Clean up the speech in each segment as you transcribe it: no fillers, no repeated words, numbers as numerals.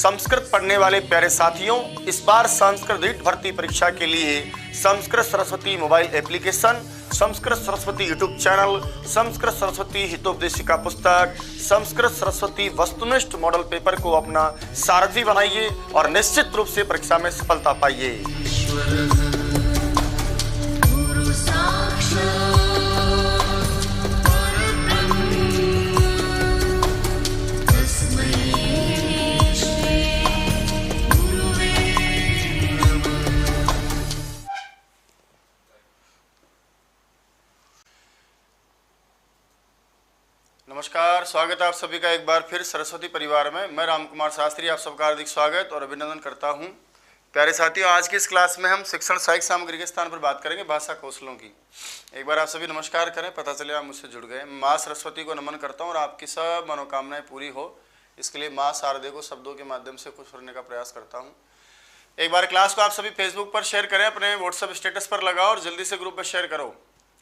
संस्कृत पढ़ने वाले प्यारे साथियों, इस बार संस्कृत रीट भर्ती परीक्षा के लिए Sanskrit Saraswati mobile application, Sanskrit Saraswati YouTube channel, Sanskrit Saraswati Hitopadeshika पुस्तक, संस्कृत सरस्वती वस्तुनिष्ठ मॉडल पेपर को अपना सारथी बनाइए और निश्चित रूप से परीक्षा में सफलता पाइए। नमस्कार, स्वागत है आप सभी का एक बार फिर सरस्वती परिवार में। मैं राम कुमार शास्त्री आप सबका हार्दिक स्वागत और अभिनंदन करता हूं। प्यारे साथियों, आज की इस क्लास में हम शिक्षण सहायक सामग्री के स्थान पर बात करेंगे भाषा कौशलों की। एक बार आप सभी नमस्कार करें, पता चले आप मुझसे जुड़ गए। माँ सरस्वती को नमन करता हूँ और आपकी सब मनोकामनाएं पूरी हो, इसके लिए माँ शारदे को शब्दों के माध्यम से खुश करने का प्रयास करता हूँ। एक बार क्लास को आप सभी फेसबुक पर शेयर करें, अपने व्हाट्सएप स्टेटस पर लगाओ और जल्दी से ग्रुप पर शेयर करो।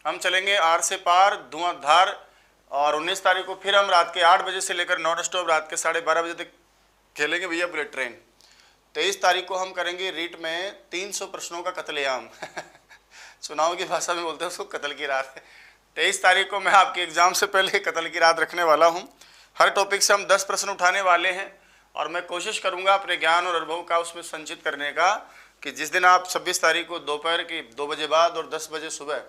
हम चलेंगे आर से पार, धुआंधार, और 19 तारीख को फिर हम रात के 8 बजे से लेकर नॉन स्टॉप रात के 12:30 बजे तक खेलेंगे भैया बुलेट ट्रेन। 23 तारीख को हम करेंगे रीट में 300 प्रश्नों का कत्लेआम चुनाव की भाषा में बोलते हैं उसको कत्ल की रात। 23 तारीख को मैं आपके एग्जाम से पहले कत्ल की रात रखने वाला हूँ। हर टॉपिक से हम 10 प्रश्न उठाने वाले हैं और मैं कोशिश करूँगा अपने ज्ञान और अनुभव का उसमें संचित करने का, कि जिस दिन आप 26 तारीख को दोपहर की 2 बजे बाद और 10 बजे सुबह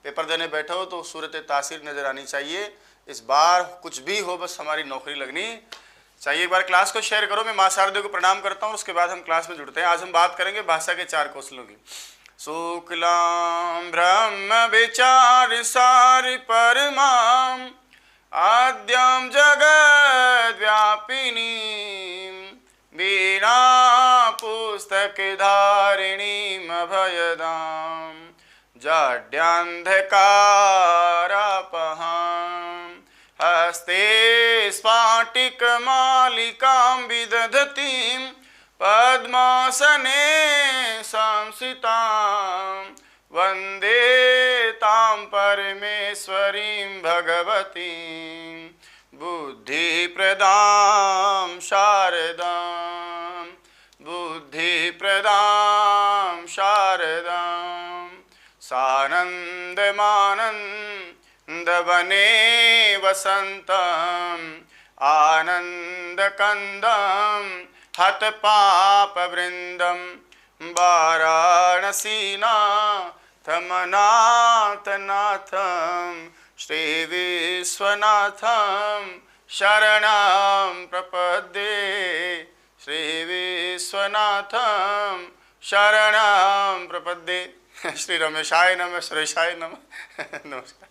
पेपर देने बैठे हो तो सूरत तासीर नजर आनी चाहिए। इस बार कुछ भी हो, बस हमारी नौकरी लगनी चाहिए। एक बार क्लास को शेयर करो। मैं माँ शारदे को प्रणाम करता हूँ, उसके बाद हम क्लास में जुड़ते हैं। आज हम बात करेंगे भाषा के 4 कौशलों की। शुक्लां ब्रह्म विचार सारि परमां आद्यं जगद् व्यापिनीं वीणा पुस्तक धारिणीं अभयदां जाड्यान्धकारापहां हस्ते स्फाटिकमालिकां विदधतीं पद्मासने संस्थितां वन्दे तां परमेश्वरीं भगवतीं बुद्धिप्रदां शारदां बुद्धिप्रदां शारदां सानन्दमानन्दवने वसन्तम् आनन्दकन्दं हतपापवृन्दं वाराणसीनाथमनाथनाथं श्रीविश्वनाथं शरणं प्रपद्ये श्रीविश्वनाथं शरणं प्रपद्ये। श्री रमेशाय नमः, सुरेशाय नमः। नमस्कार।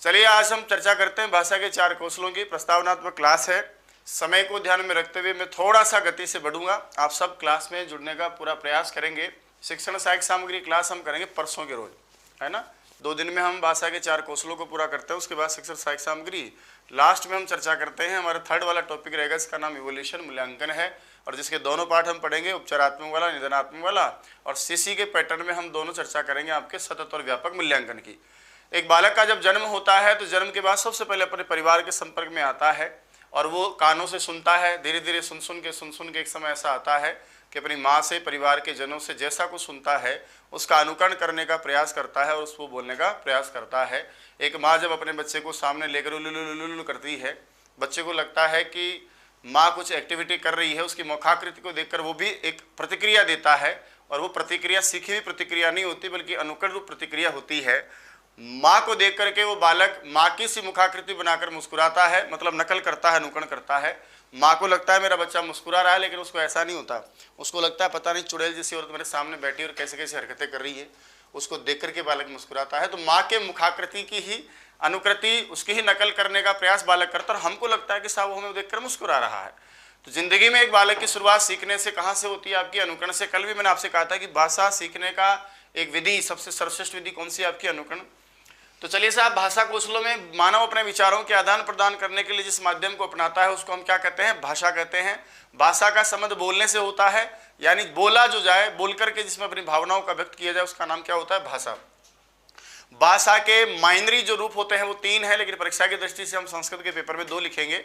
चलिए आज हम चर्चा करते हैं भाषा के 4 कौशलों की। प्रस्तावनात्मक क्लास है। समय को ध्यान में रखते हुए मैं थोड़ा सा गति से बढ़ूंगा। आप सब क्लास में जुड़ने का पूरा प्रयास करेंगे। शिक्षण सहायक सामग्री क्लास हम करेंगे परसों के रोज, है ना। 2 दिन में हम भाषा के 4 कौशलों को पूरा करते हैं। उसके बाद शिक्षण सहायक सामग्री लास्ट में हम चर्चा करते हैं। हमारा 3rd वाला टॉपिक रहेगा, इसका नाम इवोल्यूशन मूल्यांकन है, और जिसके दोनों पार्ट हम पढ़ेंगे, उपचारात्मक वाला, निदानात्मक वाला, और सीसी के पैटर्न में हम दोनों चर्चा करेंगे आपके सतत और व्यापक मूल्यांकन की। एक बालक का जब जन्म होता है तो जन्म के बाद सबसे पहले अपने परिवार के संपर्क में आता है और वो कानों से सुनता है। धीरे धीरे सुन सुन के एक समय ऐसा आता है कि अपनी माँ से, परिवार के जनों से जैसा कुछ सुनता है उसका अनुकरण करने का प्रयास करता है और उसको बोलने का प्रयास करता है। एक माँ जब अपने बच्चे को सामने लेकर उलुलुलुलुलु करती है, बच्चे को लगता है कि माँ कुछ एक्टिविटी कर रही है। उसकी मुखाकृति को देखकर वो भी एक प्रतिक्रिया देता है, और वो प्रतिक्रिया सीखी हुई प्रतिक्रिया नहीं होती बल्कि अनुकरण रूप प्रतिक्रिया होती है। माँ को देख करके वो बालक माँ की सी मुखाकृति बनाकर मुस्कुराता है, मतलब नकल करता है, अनुकरण करता है। माँ को लगता है मेरा बच्चा मुस्कुरा रहा है, लेकिन उसको ऐसा नहीं होता। उसको लगता है पता नहीं चुड़ैल जैसी औरत मेरे सामने बैठी और कैसे कैसे हरकतें कर रही है। उसको देख करके बालक मुस्कुराता है। तो माँ के मुखाकृति की ही अनुकृति, उसकी ही नकल करने का प्रयास बालक करता है, और हमको लगता है कि साहब वो हमें देखकर मुस्कुरा रहा है। तो जिंदगी में एक बालक की शुरुआत सीखने से कहाँ से होती है? आपकी अनुकरण से। कल भी मैंने आपसे कहा था कि भाषा सीखने का एक विधि, सबसे सर्वश्रेष्ठ विधि कौन सी? आपकी अनुकरण। तो चलिए साहब, भाषा कौशलों में मानव अपने विचारों के आदान प्रदान करने के लिए जिस माध्यम को अपनाता है उसको हम क्या कहते हैं? भाषा कहते हैं। भाषा का संबंध बोलने से होता है, यानी बोला जो जाए, बोल करके जिसमें अपनी भावनाओं का व्यक्त किया जाए, उसका नाम क्या होता है? भाषा। भाषा के माइनरी जो रूप होते हैं वो 3 है, लेकिन परीक्षा की दृष्टि से हम संस्कृत के पेपर में 2 लिखेंगे।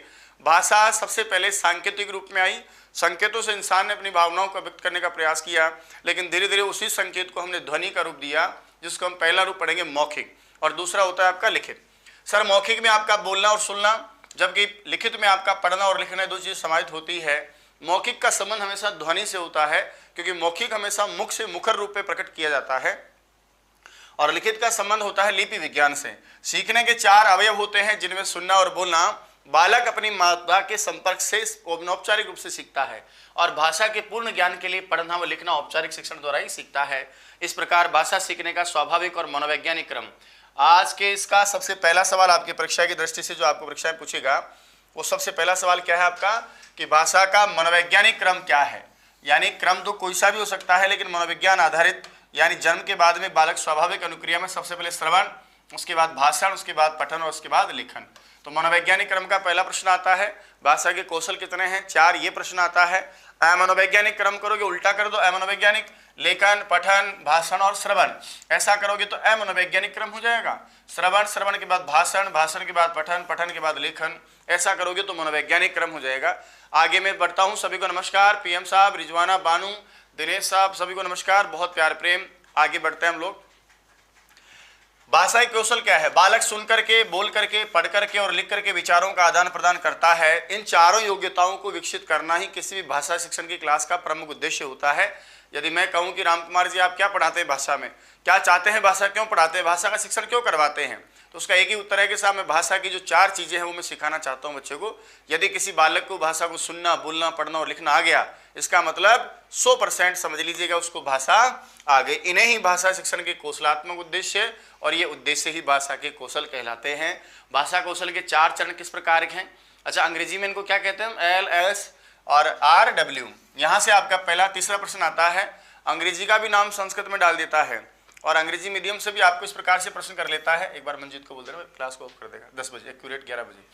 भाषा सबसे पहले सांकेतिक रूप में आई, संकेतों से इंसान ने अपनी भावनाओं को व्यक्त करने का प्रयास किया, लेकिन धीरे धीरे उसी संकेत को हमने ध्वनि का रूप दिया, जिसको हम पहला रूप पढ़ेंगे मौखिक, और दूसरा होता है आपका लिखित। सर मौखिक में आपका बोलना और सुनना, जबकि लिखित में आपका पढ़ना और लिखना, 2 चीज़ समाहित होती है। मौखिक का संबंध हमेशा ध्वनि से होता है, क्योंकि मौखिक हमेशा मुख से मुखर रूप में प्रकट किया जाता है, और लिखित का संबंध होता है लिपि विज्ञान से। सीखने के 4 अवयव होते हैं, जिनमें सुनना और बोलना। बालक अपनी माता के संपर्क से औपचारिक रूप से सीखता है, और भाषा के पूर्ण ज्ञान के लिए पढ़ना व लिखना औपचारिक शिक्षण द्वारा ही सीखता है। इस प्रकार भाषा सीखने का स्वाभाविक और मनोवैज्ञानिक क्रम। आज के इसका सबसे पहला सवाल आपकी परीक्षा की दृष्टि से जो आपको परीक्षा में पूछेगा, वो सबसे पहला सवाल क्या है आपका, कि भाषा का मनोवैज्ञानिक क्रम क्या है। यानी क्रम तो कोई सा भी हो सकता है, लेकिन मनोविज्ञान आधारित, यानी जन्म के बाद में बालक स्वाभाविक अनुक्रिया में सबसे पहले श्रवण, उसके बाद भाषण, उसके बाद पठन और उसके बाद लेखन। तो मनोवैज्ञानिक क्रम का पहला प्रश्न आता है, भाषा के कौशल कितने हैं, 4, ये प्रश्न आता है। अमनोवैज्ञानिक क्रम करोगे उल्टा कर दो, अमनोवैज्ञानिक लेखन, पठन, भाषण और श्रवण। ऐसा करोगे तो अमनोवैज्ञानिक क्रम हो जाएगा। श्रवण, श्रवण के बाद भाषण, भाषण के बाद पठन, पठन के बाद लेखन। ऐसा करोगे तो मनोवैज्ञानिक क्रम हो जाएगा। आगे मैं बढ़ता हूँ। सभी को नमस्कार। पीएम साहब, रिजवाना बानू, दिनेश साहब, सभी को नमस्कार, बहुत प्यार प्रेम। आगे बढ़ते हैं हम लोग। भाषाई कौशल क्या है? बालक सुन करके, बोल करके, पढ़ करके और लिख करके विचारों का आदान प्रदान करता है। इन चारों योग्यताओं को विकसित करना ही किसी भी भाषा शिक्षण की क्लास का प्रमुख उद्देश्य होता है। यदि मैं कहूं कि राम कुमार जी आप क्या पढ़ाते हैं भाषा में, क्या चाहते हैं, भाषा क्यों पढ़ाते हैं, भाषा का शिक्षण क्यों करवाते हैं, तो उसका एक ही उत्तर है कि साहब मैं भाषा की जो 4 चीज़ें हैं वो मैं सिखाना चाहता हूं बच्चे को। यदि किसी बालक को भाषा को सुनना, बोलना, पढ़ना और लिखना आ गया, इसका मतलब 100% समझ लीजिएगा उसको भाषा आ गई। इन्हें ही भाषा शिक्षण के कौशलात्मक उद्देश्य और ये उद्देश्य ही भाषा के कौशल कहलाते हैं। भाषा कौशल के 4 चरण किस प्रकार के हैं? अच्छा, अंग्रेजी में इनको क्या कहते हैं? LS और RW। यहाँ से आपका पहला तीसरा प्रश्न आता है। अंग्रेजी का भी नाम संस्कृत में डाल देता है, और अंग्रेजी मीडियम से भी आपको इस प्रकार से प्रश्न कर लेता है। एक बार मंजीत को बोल देना, क्लास को ऑफ कर देगा 10 बजे, एक्यूरेट 11 बजे।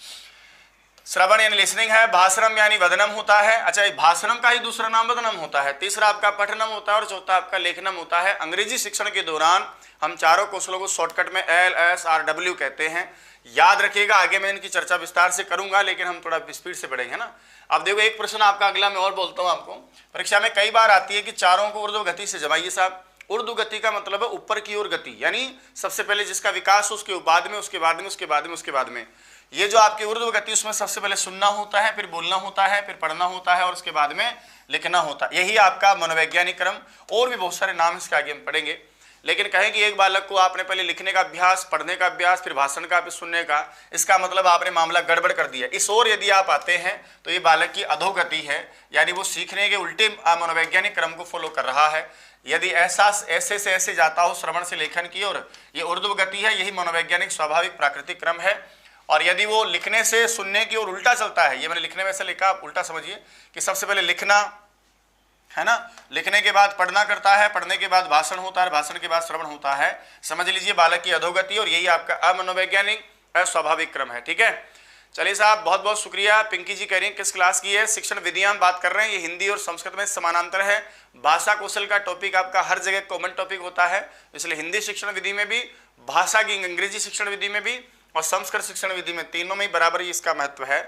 श्रवण यानी लिसनिंग है, भाषणम यानी वदनम होता है। अच्छा, भाषणम का ही दूसरा नाम वदनम होता है। तीसरा आपका पठनम होता है और चौथा आपका लेखनम होता है। अंग्रेजी शिक्षण के दौरान हम चारों कौशलों को शॉर्टकट में LS RW कहते हैं। याद रखिएगा, आगे मैं इनकी चर्चा विस्तार से करूंगा, लेकिन हम थोड़ा स्पीड से बढ़ेंगे ना। अब देखो एक प्रश्न आपका अगला मैं और बोलता हूं आपको, परीक्षा में कई बार आती है कि चारों को ऊर्ध्व गति से जमाइए साहब। ऊर्ध्व गति का मतलब है ऊपर की ओर गति, यानी सबसे पहले जिसका विकास हो उसके बाद में, उसके बाद में, उसके बाद में, उसके बाद में। ये जो आपकी ऊर्ध्व गति, उसमें सबसे पहले सुनना होता है, फिर बोलना होता है, फिर पढ़ना होता है और उसके बाद में लिखना होता है। यही आपका मनोवैज्ञानिक क्रम। और भी बहुत सारे नाम इसके आगे हम पढ़ेंगे, लेकिन कहें कि एक बालक को आपने पहले लिखने का अभ्यास, पढ़ने का अभ्यास, फिर भाषण का, फिर सुनने का, इसका मतलब आपने मामला गड़बड़ कर दिया। इस ओर यदि आप आते हैं तो ये बालक की अधोगति है, यानी वो सीखने के उल्टे मनोवैज्ञानिक क्रम को फॉलो कर रहा है। यदि एहसास ऐसे से ऐसे जाता हो श्रवण से लेखन की ओर, ये ऊर्ध्व गति है, यही मनोवैज्ञानिक स्वाभाविक प्राकृतिक क्रम है। और यदि वो लिखने से सुनने की ओर उल्टा चलता है, ये मैंने लिखने में ऐसे लिखा, आप उल्टा समझिए कि सबसे पहले लिखना है ना, लिखने के बाद पढ़ना करता है, पढ़ने के बाद भाषण होता है, भाषण के बाद श्रवण होता है। समझ लीजिए बालक की अधोगति, और यही आपका अमनोवैज्ञानिक अस्वाभाविक क्रम है। ठीक है, चलिए साहब, बहुत बहुत शुक्रिया। पिंकी जी कह रही हैं किस क्लास की है? शिक्षण विधियां हम बात कर रहे हैं, ये हिंदी और संस्कृत में समानांतर है। भाषा कौशल का टॉपिक आपका हर जगह कॉमन टॉपिक होता है, इसलिए हिंदी शिक्षण विधि में भी, भाषा की अंग्रेजी शिक्षण विधि में भी और संस्कृत शिक्षण विधि में, तीनों में बराबर ही इसका महत्व है।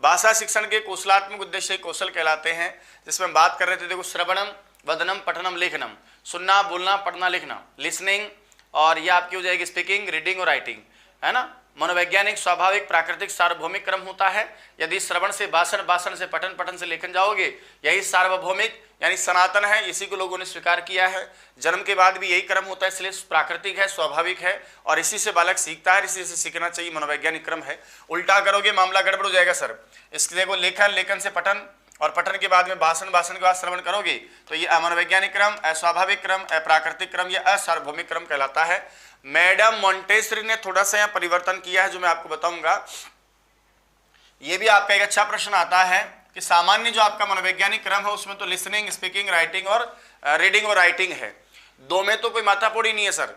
भाषा शिक्षण के कौशलात्मक उद्देश्य कौशल कहलाते हैं, जिसमें हम बात कर रहे थे। देखो, श्रवणम, वदनम, पठनम, लेखनम, सुनना, बोलना, पढ़ना, लिखना, लिसनिंग, और ये आपकी हो जाएगी स्पीकिंग, रीडिंग और राइटिंग, है ना। मनोवैज्ञानिक स्वाभाविक प्राकृतिक सार्वभौमिक क्रम होता है। यदि श्रवण से भाषण, भाषण से पठन, पठन से लेखन जाओगे, यही सार्वभौमिक यानी सनातन है, इसी को लोगों ने स्वीकार किया है। जन्म के बाद भी यही क्रम होता है, इसलिए प्राकृतिक है, स्वाभाविक है, और इसी से बालक सीखता है, इसी से सीखना चाहिए, मनोवैज्ञानिक क्रम है। उल्टा करोगे मामला गड़बड़ हो जाएगा सर। इसके देखो, लेखन, लेखन से पठन और पठन के बाद में भाषण, भाषण के बाद श्रवण करोगे तो ये अमनोवैज्ञानिक क्रम, अस्वाभाविक क्रम, अप्राकृतिक क्रम या असार्वभौमिक क्रम कहलाता है। मैडम मॉन्टेसरी ने थोड़ा सा यहाँ परिवर्तन किया है, जो मैं आपको बताऊंगा। ये भी आपका एक अच्छा प्रश्न आता है कि सामान्य जो आपका मनोवैज्ञानिक क्रम है उसमें तो लिसनिंग, स्पीकिंग, राइटिंग और रीडिंग और राइटिंग है। दो में तो कोई माथापोड़ी नहीं है सर,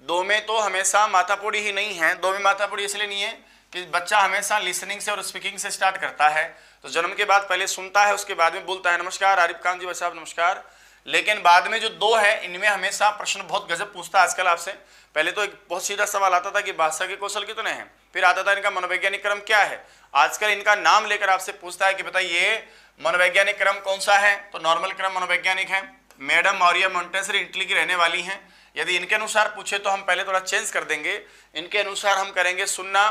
दो में तो हमेशा माथापोड़ी ही नहीं है। दो में माथापोड़ी इसलिए नहीं है कि बच्चा हमेशा लिसनिंग से और स्पीकिंग से स्टार्ट करता है। तो जन्म के बाद पहले सुनता है, उसके बाद में बोलता है। नमस्कार आरिफ खान जी भाई साहब, नमस्कार। लेकिन बाद में जो दो है इनमें हमेशा प्रश्न बहुत गजब पूछता है आजकल आपसे। पहले तो एक बहुत सीधा सवाल आता था कि भाषा के कौशल कितने हैं, फिर आता था इनका मनोवैज्ञानिक क्रम क्या है। आजकल इनका नाम लेकर आपसे पूछता है कि बताइए मनोवैज्ञानिक क्रम कौन सा है, तो नॉर्मल क्रम मनोवैज्ञानिक है। मैडम मौर्य मोंटेसरी इटली की रहने वाली हैं। यदि इनके अनुसार पूछे तो हम पहले थोड़ा चेंज कर देंगे, इनके अनुसार हम करेंगे सुनना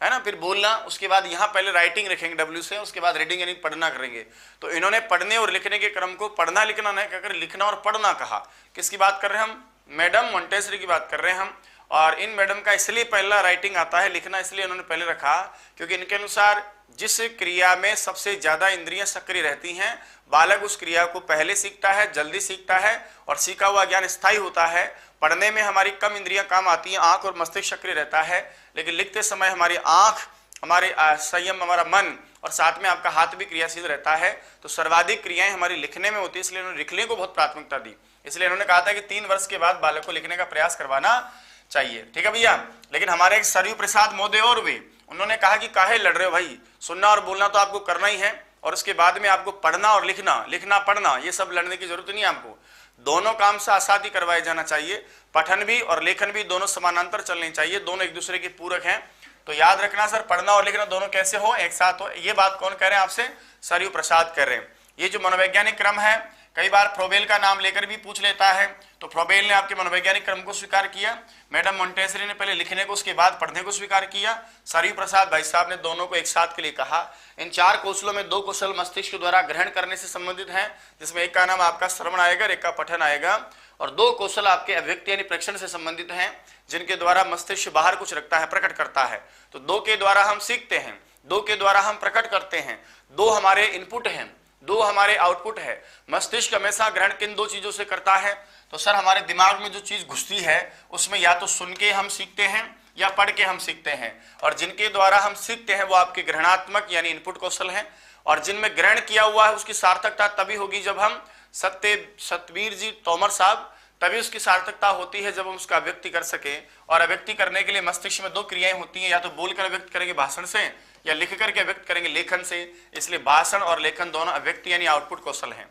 है ना, फिर बोलना, उसके बाद यहाँ पहले राइटिंग रखेंगे W से, उसके बाद रीडिंग यानी पढ़ना करेंगे। तो इन्होंने पढ़ने और लिखने के क्रम को पढ़ना लिखना नहीं कहकर लिखना और पढ़ना कहा। किसकी बात कर रहे हैं हम, मैडम मोंटेसरी की बात कर रहे हैं हम। और इन मैडम का इसलिए पहला राइटिंग आता है, लिखना इसलिए उन्होंने पहले रखा क्योंकि इनके अनुसार जिस क्रिया में सबसे ज्यादा इंद्रियां सक्रिय रहती हैं, बालक उस क्रिया को पहले सीखता है, जल्दी सीखता है और सीखा हुआ ज्ञान स्थायी होता है। पढ़ने में हमारी कम इंद्रियां काम आती हैं, आंख और मस्तिष्क सक्रिय रहता है, लेकिन लिखते समय हमारी आंख, हमारे संयम, हमारा मन और साथ में आपका हाथ भी क्रियाशील रहता है। तो सर्वाधिक क्रियाएं हमारी लिखने में होती है, इसलिए उन्होंने लिखने को बहुत प्राथमिकता दी। इसलिए उन्होंने कहा था कि 3 वर्ष के बाद बालक को लिखने का प्रयास करवाना चाहिए। ठीक है भैया। लेकिन हमारे एक सरयू प्रसाद महोदय और वे, उन्होंने कहा कि काहे लड़ रहे हो भाई, सुनना और बोलना तो आपको करना ही है और उसके बाद में आपको पढ़ना और लिखना, लिखना पढ़ना, ये सब लड़ने की जरूरत नहीं है आपको। दोनों काम से आसादी करवाए जाना चाहिए। पठन भी और लेखन भी दोनों समानांतर चलने चाहिए, दोनों एक दूसरे के पूरक हैं। तो याद रखना सर, पढ़ना और लिखना दोनों कैसे हो, एक साथ हो। ये बात कौन कह रहे हैं आपसे, सरयू प्रसाद कह रहे हैं। ये जो मनोवैज्ञानिक क्रम है, कई बार फ्रोबेल का नाम लेकर भी पूछ लेता है। तो फ्रोबेल ने आपके मनोवैज्ञानिक क्रम को स्वीकार किया, मैडम मोंटेसरी ने पहले लिखने को उसके बाद पढ़ने को स्वीकार किया, सरयू प्रसाद भाई साहब ने दोनों को एक साथ के लिए कहा। इन 4 कौशलों में 2 कौशल मस्तिष्क द्वारा ग्रहण करने से संबंधित हैं, जिसमें एक का नाम आपका श्रवण आएगा, एक का पठन आएगा, और 2 कौशल आपके अभिव्यक्ति यानी प्रेक्षण से संबंधित हैं, जिनके द्वारा मस्तिष्क बाहर कुछ रखता है, प्रकट करता है। तो 2 के द्वारा हम सीखते हैं, 2 के द्वारा हम प्रकट करते हैं, 2 हमारे इनपुट हैं, 2 हमारे आउटपुट है। मस्तिष्क हमेशा ग्रहण किन 2 चीजों से करता है, तो सर हमारे दिमाग में जो चीज घुसती है उसमें या तो सुन के हम सीखते हैं या पढ़ के हम सीखते हैं, और जिनके द्वारा हम सीखते हैं वो आपके ग्रहणात्मक यानी इनपुट कौशल हैं, और जिनमें ग्रहण किया हुआ है उसकी सार्थकता तभी होगी जब हम सत्यवीर जी तोमर साहब, तभी उसकी सार्थकता होती है जब हम उसका अभिव्यक्ति कर सके। और अभिव्यक्ति करने के लिए मस्तिष्क में 2 क्रियाएं होती हैं, या तो बोलकर अभिव्यक्त करेंगे भाषण से, या लिख करके अभिव्यक्त करेंगे लेखन से। इसलिए भाषण और लेखन दोनों अभिव्यक्ति यानी आउटपुट कौशल हैं।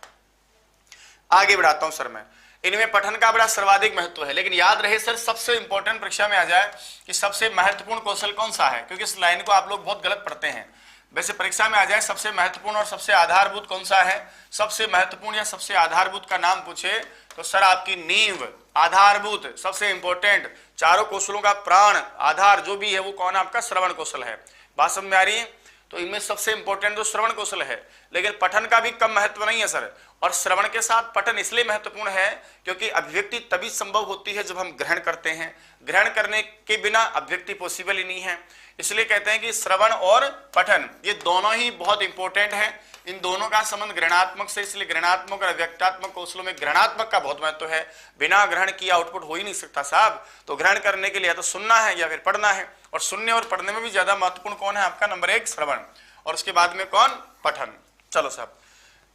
आगे बढ़ाता हूं सर मैं, इनमें पठन का बड़ा सर्वाधिक महत्व है। लेकिन याद रहे सर, सबसे इंपॉर्टेंट परीक्षा में आ जाए कि सबसे महत्वपूर्ण कौशल कौन सा है, क्योंकि इस लाइन को आप लोग बहुत गलत पढ़ते हैं। वैसे परीक्षा में आ जाए सबसे महत्वपूर्ण और सबसे आधारभूत कौन सा है, सबसे महत्वपूर्ण या सबसे आधारभूत का नाम पूछे तो सर आपकी नींव, आधारभूत, सबसे इंपॉर्टेंट, चारों कौशलों का प्राण, आधार जो भी है वो कौन है, आपका श्रवण कौशल है। बात समझ में आ रही है। तो इनमें सबसे इंपॉर्टेंट जो श्रवण कौशल है, लेकिन पठन का भी कम महत्व नहीं है सर। और श्रवण के साथ पठन इसलिए महत्वपूर्ण है क्योंकि अभिव्यक्ति तभी संभव होती है जब हम ग्रहण करते हैं, ग्रहण करने के बिना अभिव्यक्ति पॉसिबल ही नहीं है। इसलिए कहते हैं कि श्रवण और पठन ये दोनों ही बहुत इंपॉर्टेंट है। इन दोनों का संबंध ग्रहणात्मक से, इसलिए ग्रहणात्मक और अव्यक्तात्मक कौशलों में ग्रहणात्मक का बहुत महत्व है। बिना ग्रहण किए आउटपुट हो ही नहीं सकता साहब। तो ग्रहण करने के लिए या तो सुनना है या फिर पढ़ना है, और सुनने और पढ़ने में भी ज्यादा महत्वपूर्ण कौन है, आपका नंबर 1 श्रवण, और उसके बाद में कौन, पठन। चलो साहब,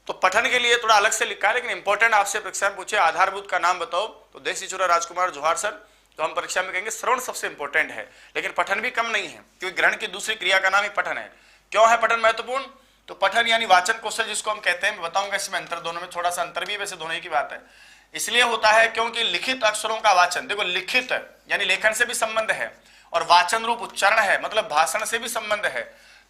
तो पठन के लिए थोड़ा अलग से लिखा है, लेकिन इंपॉर्टेंट आपसे परीक्षा में पूछे आधारभूत का नाम बताओ, तो देसी चूरा राजकुमार जोहार सर, तो हम परीक्षा में कहेंगे श्रवण सबसे इंपॉर्टेंट है। लेकिन पठन भी कम नहीं है, क्योंकि ग्रहण की दूसरी क्रिया का नाम ही पठन है। क्यों है पठन महत्वपूर्ण, तो पठन यानी वाचन कौशल जिसको हम कहते हैं, मैं बताऊंगा इसमें अंतर, दोनों में थोड़ा सा अंतर भी है, वैसे दोनों ही की बात है। इसलिए होता है क्योंकि लिखित अक्षरों का वाचन, देखो लिखित यानी लेखन से भी संबंध है, और वाचन रूप उच्चारण है, मतलब भाषण से भी संबंध है।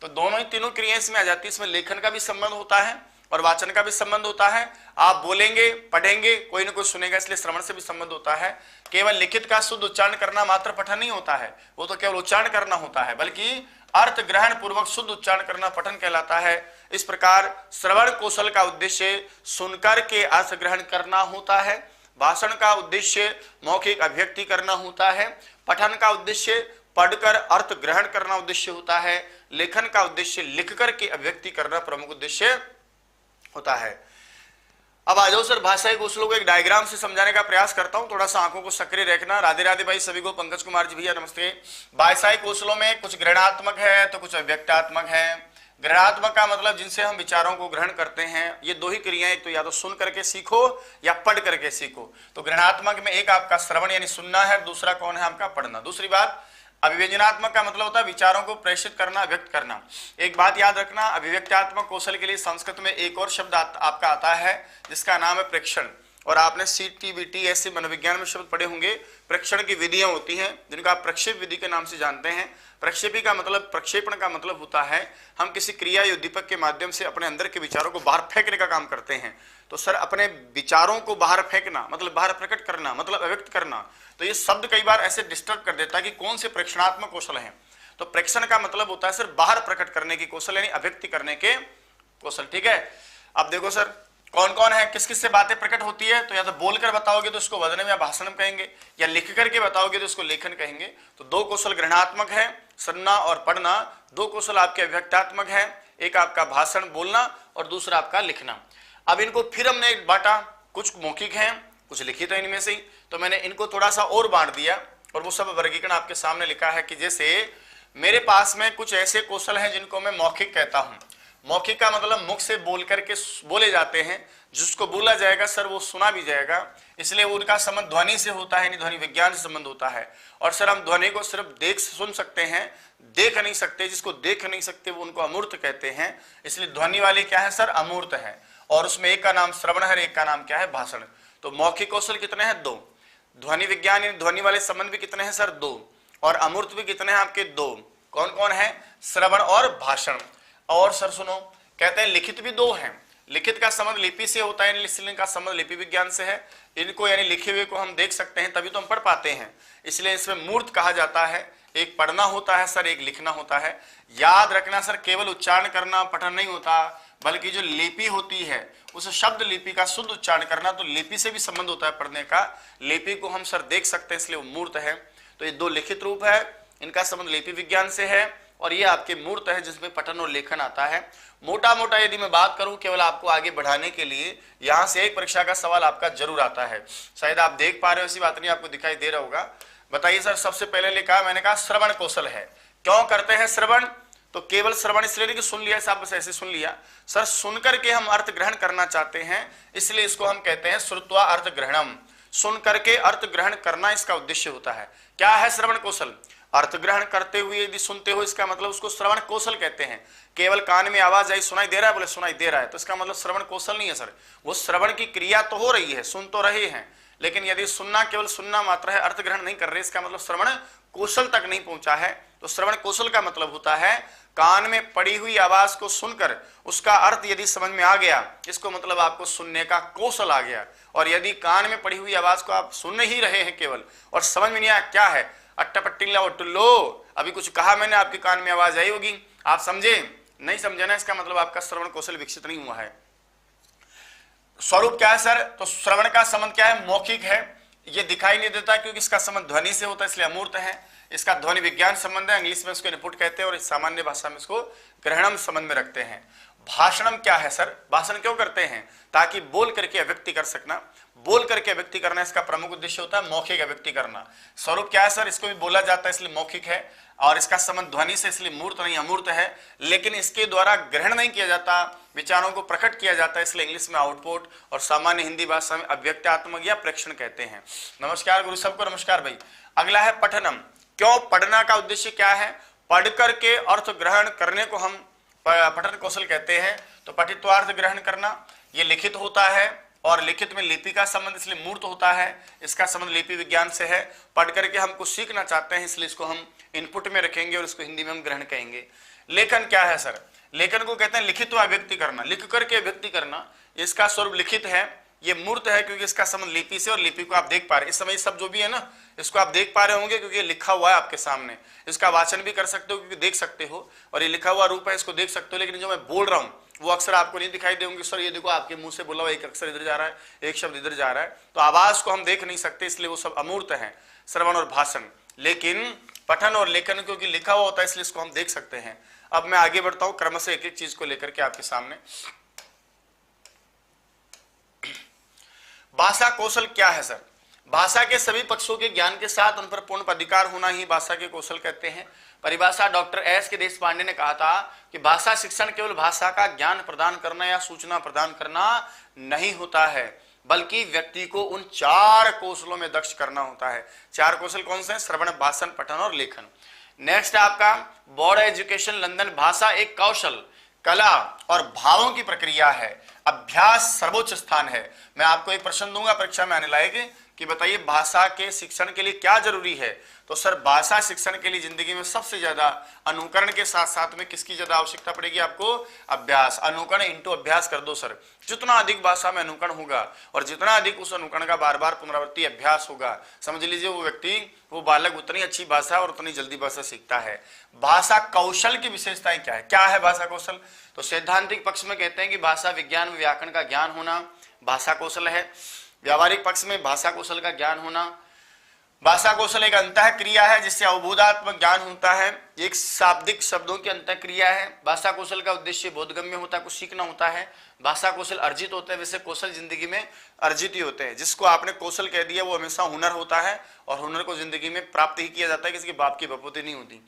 तो दोनों ही तीनों क्रियाएं इसमें आ जाती है। इसमें लेखन का भी संबंध होता है और वाचन का भी संबंध होता है। आप बोलेंगे, पढ़ेंगे, कोई ना कोई सुनेगा, इसलिए श्रवण से भी संबंध होता है। केवल लिखित का शुद्ध उच्चारण करना मात्र पठन नहीं होता है, वो तो केवल उच्चारण करना होता है, बल्कि अर्थ ग्रहण पूर्वक शुद्ध उच्चारण करना पठन कहलाता है। इस प्रकार श्रवण कौशल का उद्देश्य सुनकर के अर्थ ग्रहण करना होता है, भाषण का उद्देश्य मौखिक अभिव्यक्ति करना होता है, पठन का उद्देश्य पढ़कर अर्थ ग्रहण करना उद्देश्य होता है, लेखन का उद्देश्य लिख करके अभिव्यक्ति करना प्रमुख उद्देश्य होता है। अब आ जाओ सर, भाषाई कौशलों को एक डायग्राम से समझाने का प्रयास करता हूं, थोड़ा सा आंखों को सक्रिय रखना। राधे राधे भाई सभी को, पंकज कुमार जी भैया नमस्ते। भाषाई कौशलों में कुछ ग्रहणात्मक है तो कुछ अव्यक्तात्मक है। ग्रहणात्मक का मतलब जिनसे हम विचारों को ग्रहण करते हैं, ये 2 ही क्रियाएं, एक तो या तो सुन करके सीखो या पढ़ करके सीखो। तो ग्रहणात्मक में एक आपका श्रवण यानी सुनना है, दूसरा कौन है आपका पढ़ना। दूसरी बात, अभिव्यंजनात्मक का मतलब होता है विचारों को प्रेषित करना, व्यक्त करना। एक बात याद रखना, अभिव्यक्त्यात्मक कौशल के लिए संस्कृत में एक और शब्द आपका आता है जिसका नाम है प्रेक्षण। और आपने CTBT ऐसे मनोविज्ञान में शब्द पढ़े होंगे। प्रेक्षण की विधियां होती हैं जिनका आप प्रक्षेप विधि के नाम से जानते हैं। प्रक्षेपी का मतलब, प्रक्षेपण का मतलब होता है हम किसी क्रिया या उद्दीपक के माध्यम से अपने अंदर के विचारों को बाहर फेंकने का काम करते हैं। तो सर अपने विचारों को बाहर फेंकना मतलब बाहर प्रकट करना मतलब अव्यक्त करना, तो ये शब्द कई बार ऐसे डिस्टर्ब कर देता है कि कौन से प्रेक्षणात्मक कौशल हैं। तो प्रेक्षण का मतलब होता है सर बाहर प्रकट करने की कौशल यानी अभिव्यक्ति करने के कौशल। ठीक है, अब देखो सर कौन कौन है, किस किस से बातें प्रकट होती है। तो या तो बोलकर बताओगे तो इसको वदनम या भाषणम कहेंगे, या लिख करके बताओगे तो इसको लेखन कहेंगे। तो दो कौशल ग्रहणात्मक है, सुनना और पढ़ना। दो कौशल आपके अभिव्यक्तात्मक है, एक आपका भाषण बोलना और दूसरा आपका लिखना। अब इनको फिर हमने बांटा, कुछ मौखिक हैं कुछ लिखित है इनमें से ही, तो मैंने इनको थोड़ा सा और बांट दिया और वो सब वर्गीकरण आपके सामने लिखा है कि जैसे मेरे पास में कुछ ऐसे कौशल हैं जिनको मैं मौखिक कहता हूं। मौखिक का मतलब मुख से बोल करके बोले जाते हैं, जिसको बोला जाएगा सर वो सुना भी जाएगा, इसलिए उनका संबंध ध्वनि से होता है, यानी ध्वनि विज्ञान से संबंध होता है। और सर हम ध्वनि को सिर्फ देख सुन सकते हैं, देख नहीं सकते। जिसको देख नहीं सकते वो उनको अमूर्त कहते हैं, इसलिए ध्वनि वाले क्या है सर अमूर्त है। और उसमें एक का नाम श्रवण है, एक का नाम क्या है भाषण। तो मौखिक कौशल कितने हैं? दो। ध्वनि विज्ञान यानी ध्वनि वाले संबंध भी कितने हैं सर? दो। और अमूर्त भी कितने हैं आपके? दो। कौन कौन है? श्रवण और भाषण। और सर सुनो, कहते हैं लिखित भी दो हैं। लिखित का संबंध लिपि से होता है, लिसनिंग का संबंध लिपि विज्ञान से है। इनको यानी लिखे हुए को हम देख सकते हैं तभी तो हम पढ़ पाते हैं, इसलिए इसमें मूर्त कहा जाता है। एक पढ़ना होता है सर, एक लिखना होता है। याद रखना सर, केवल उच्चारण करना पठन नहीं होता, बल्कि जो लिपि होती है उस शब्द लिपि का शुद्ध उच्चारण करना, तो लिपि से भी संबंध होता है पढ़ने का। लिपि को हम सर देख सकते हैं, इसलिए वो मूर्त है। तो ये दो लिखित रूप है, इनका संबंध लिपि विज्ञान से है, और ये आपके मूर्त है जिसमें पठन और लेखन आता है। मोटा मोटा यदि मैं बात करूं केवल आपको आगे बढ़ाने के लिए, यहां से एक परीक्षा का सवाल आपका जरूर आता है, शायद आप देख पा रहे हो, ऐसी बात नहीं, आपको दिखाई दे रहा होगा। बताइए सर, सबसे पहले लिखा मैंने कहा श्रवण कौशल है। क्यों करते हैं श्रवण? तो केवल श्रवण इसलिए नहीं कि सुन लिया साहब बस ऐसे सुन लिया, सर सुन करके हम अर्थ ग्रहण करना चाहते हैं, इसलिए इसको हम कहते हैं श्रुत्वा अर्थ ग्रहणम। सुन करके अर्थ ग्रहण करना इसका उद्देश्य होता है। क्या है श्रवण कौशल? अर्थ ग्रहण करते हुए यदि सुनते हो, इसका मतलब उसको श्रवण कौशल कहते हैं। केवल कान में आवाज आई, सुनाई दे रहा है, बोले सुनाई दे रहा है, तो इसका मतलब श्रवण कौशल नहीं है सर। वो श्रवण की क्रिया तो हो रही है, सुन तो रहे हैं, लेकिन यदि सुनना केवल सुनना मात्र है, अर्थ ग्रहण नहीं कर रहे, इसका मतलब श्रवण कौशल तक नहीं पहुंचा है। तो श्रवण कौशल का मतलब होता है कान में पड़ी हुई आवाज को सुनकर उसका अर्थ यदि समझ में आ गया, इसको मतलब आपको सुनने का कौशल आ गया। और यदि कान में पड़ी हुई आवाज को आप सुन ही रहे हैं केवल और समझ में नहीं आया क्या है, अट्टापट्टिल्ला उट्टुल्लो, अभी कुछ कहा मैंने, आपके कान में आवाज आई होगी, आप समझे नहीं समझे ना, इसका मतलब आपका श्रवण कौशल विकसित नहीं हुआ है। स्वरूप क्या है सर? तो श्रवण का संबंध क्या है? मौखिक है। ये दिखाई नहीं देता क्योंकि इसका संबंध ध्वनि से होता है, इसलिए अमूर्त है। इसका ध्वनि विज्ञान संबंध है, इंग्लिश में इसको इनपुट कहते हैं और इस सामान्य भाषा में इसको ग्रहणम संबंध में रखते हैं। भाषणम क्या है सर? भाषण क्यों करते हैं? ताकि बोल करके अभिव्यक्ति कर सकना। बोल करके अभिव्यक्ति करना इसका प्रमुख उद्देश्य होता है, मौखिक अभिव्यक्ति करना। स्वरूप क्या है सर? इसको भी बोला जाता है इसलिए मौखिक है, और इसका संबंध ध्वनि से इसलिए मूर्त नहीं अमूर्त है। लेकिन इसके द्वारा ग्रहण नहीं किया जाता, विचारों को प्रकट किया जाता है, इसलिए इंग्लिश में आउटपुट और सामान्य हिंदी भाषा में अव्यक्तात्मक या प्रेक्षण कहते हैं। नमस्कार गुरु सबको, नमस्कार भाई। अगला है पठनम। क्यों? पढ़ना का उद्देश्य क्या है? पढ़ करके अर्थ ग्रहण करने को हम पठन कौशल कहते हैं। तो पठित्वार्थ ग्रहण करना ये लिखित होता है, और लिखित में लिपि का संबंध इसलिए मूर्त होता है, इसका संबंध लिपि विज्ञान से है। पढ़ करके हम कुछ सीखना चाहते हैं, इसलिए इसको हम इनपुट में रखेंगे और इसको हिंदी में हम ग्रहण कहेंगे। लेखन क्या है सर? लेखन को कहते हैं लिखित अभिव्यक्ति करना, लिख करके अभिव्यक्ति करना। इसका स्वरूप लिखित है, ये मूर्त है क्योंकि इसका संबंध लिपि से, और लिपि को आप देख पा रहे हैं इस समय, सब जो भी है ना इसको आप देख पा रहे होंगे क्योंकि ये लिखा हुआ है आपके सामने। इसका वाचन भी कर सकते हो क्योंकि देख सकते हो, और ये लिखा हुआ रूप है, इसको देख सकते हो। लेकिन जो मैं बोल रहा हूँ वो अक्सर आपको नहीं दिखाई देंगे सर। ये देखो आपके मुंह से बोला हुआ एक अक्षर इधर जा रहा है, एक शब्द इधर जा रहा है, तो आवाज को हम देख नहीं सकते, इसलिए वो सब अमूर्त है, श्रवण और भाषण। लेकिन पठन और लेखन क्योंकि लिखा हुआ होता है इसलिए इसको हम देख सकते हैं। अब मैं आगे बढ़ता हूं क्रमशः एक एक चीज को लेकर के आपके सामने। भाषा कौशल क्या है सर? भाषा के सभी पक्षों के ज्ञान के साथ उन पर पूर्ण अधिकार होना ही भाषा के कौशल कहते हैं। परिभाषा डॉक्टर एस के देशपांडे ने कहा था कि भाषा शिक्षण केवल भाषा का ज्ञान प्रदान करना या सूचना प्रदान करना नहीं होता है, बल्कि व्यक्ति को उन 4 कौशलों में दक्ष करना होता है। 4 कौशल कौन से हैं? श्रवण, भाषण, पठन और लेखन। नेक्स्ट आपका बोर्ड एजुकेशन लंदन, भाषा एक कौशल कला और भावों की प्रक्रिया है, अभ्यास सर्वोच्च स्थान है। मैं आपको एक प्रश्न दूंगा परीक्षा में आने लायक कि बताइए भाषा के शिक्षण के लिए क्या जरूरी है। तो सर भाषा शिक्षण के लिए जिंदगी में सबसे ज्यादा अनुकरण के साथ साथ में किसकी ज्यादा आवश्यकता पड़ेगी आपको? अभ्यास। अनुकरण इंटू अभ्यास कर दो सर। जितना अधिक भाषा में अनुकरण होगा और जितना अधिक उस अनुकरण का बार बार पुनरावृत्ति अभ्यास होगा, समझ लीजिए वो व्यक्ति, वो बालक उतनी अच्छी भाषा और उतनी जल्दी भाषा सीखता है। भाषा कौशल की विशेषताएं क्या है भाषा कौशल? तो सैद्धांतिक पक्ष में कहते हैं कि भाषा विज्ञान में व्याकरण का ज्ञान होना भाषा कौशल है। व्यावहारिक पक्ष में भाषा कौशल का ज्ञान होना, भाषा कौशल एक अंतः क्रिया है जिससे अवबोधात्मक ज्ञान होता है, एक शाब्दिक शब्दों की अंतः क्रिया है। भाषा कौशल का उद्देश्य बोधगम्य होता है, कुछ सीखना होता है। भाषा कौशल अर्जित होते हैं, वैसे कौशल जिंदगी में अर्जित ही होते हैं। जिसको आपने कौशल कह दिया वो हमेशा हुनर होता है और हुनर को जिंदगी में प्राप्त ही किया जाता है, किसी के बाप की बपोती नहीं होती।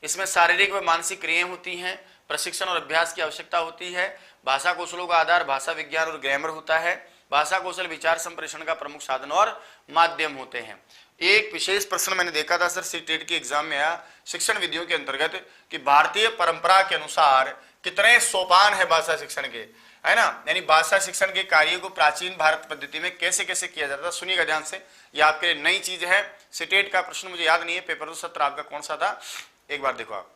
इसमें शारीरिक व मानसिक क्रियाएं होती हैं, प्रशिक्षण और अभ्यास की आवश्यकता होती है। भाषा कौशलों का आधार भाषा विज्ञान और ग्रामर होता है। भाषा कौशल विचार संप्रेषण का प्रमुख साधन और माध्यम होते हैं। एक विशेष प्रश्न मैंने देखा था सर, सीटेट के एग्जाम में आया शिक्षण विधियों के अंतर्गत कि भारतीय परंपरा के अनुसार कितने सोपान है भाषा शिक्षण के, है ना? यानी भाषा शिक्षण के कार्य को प्राचीन भारत पद्धति में कैसे कैसे किया जाता था। सुनिएगा ध्यान से, यह आपके लिए नई चीज है। सीटेट का प्रश्न मुझे याद नहीं है, पेपर सत्र आपका कौन सा था, एक बार देखो आप।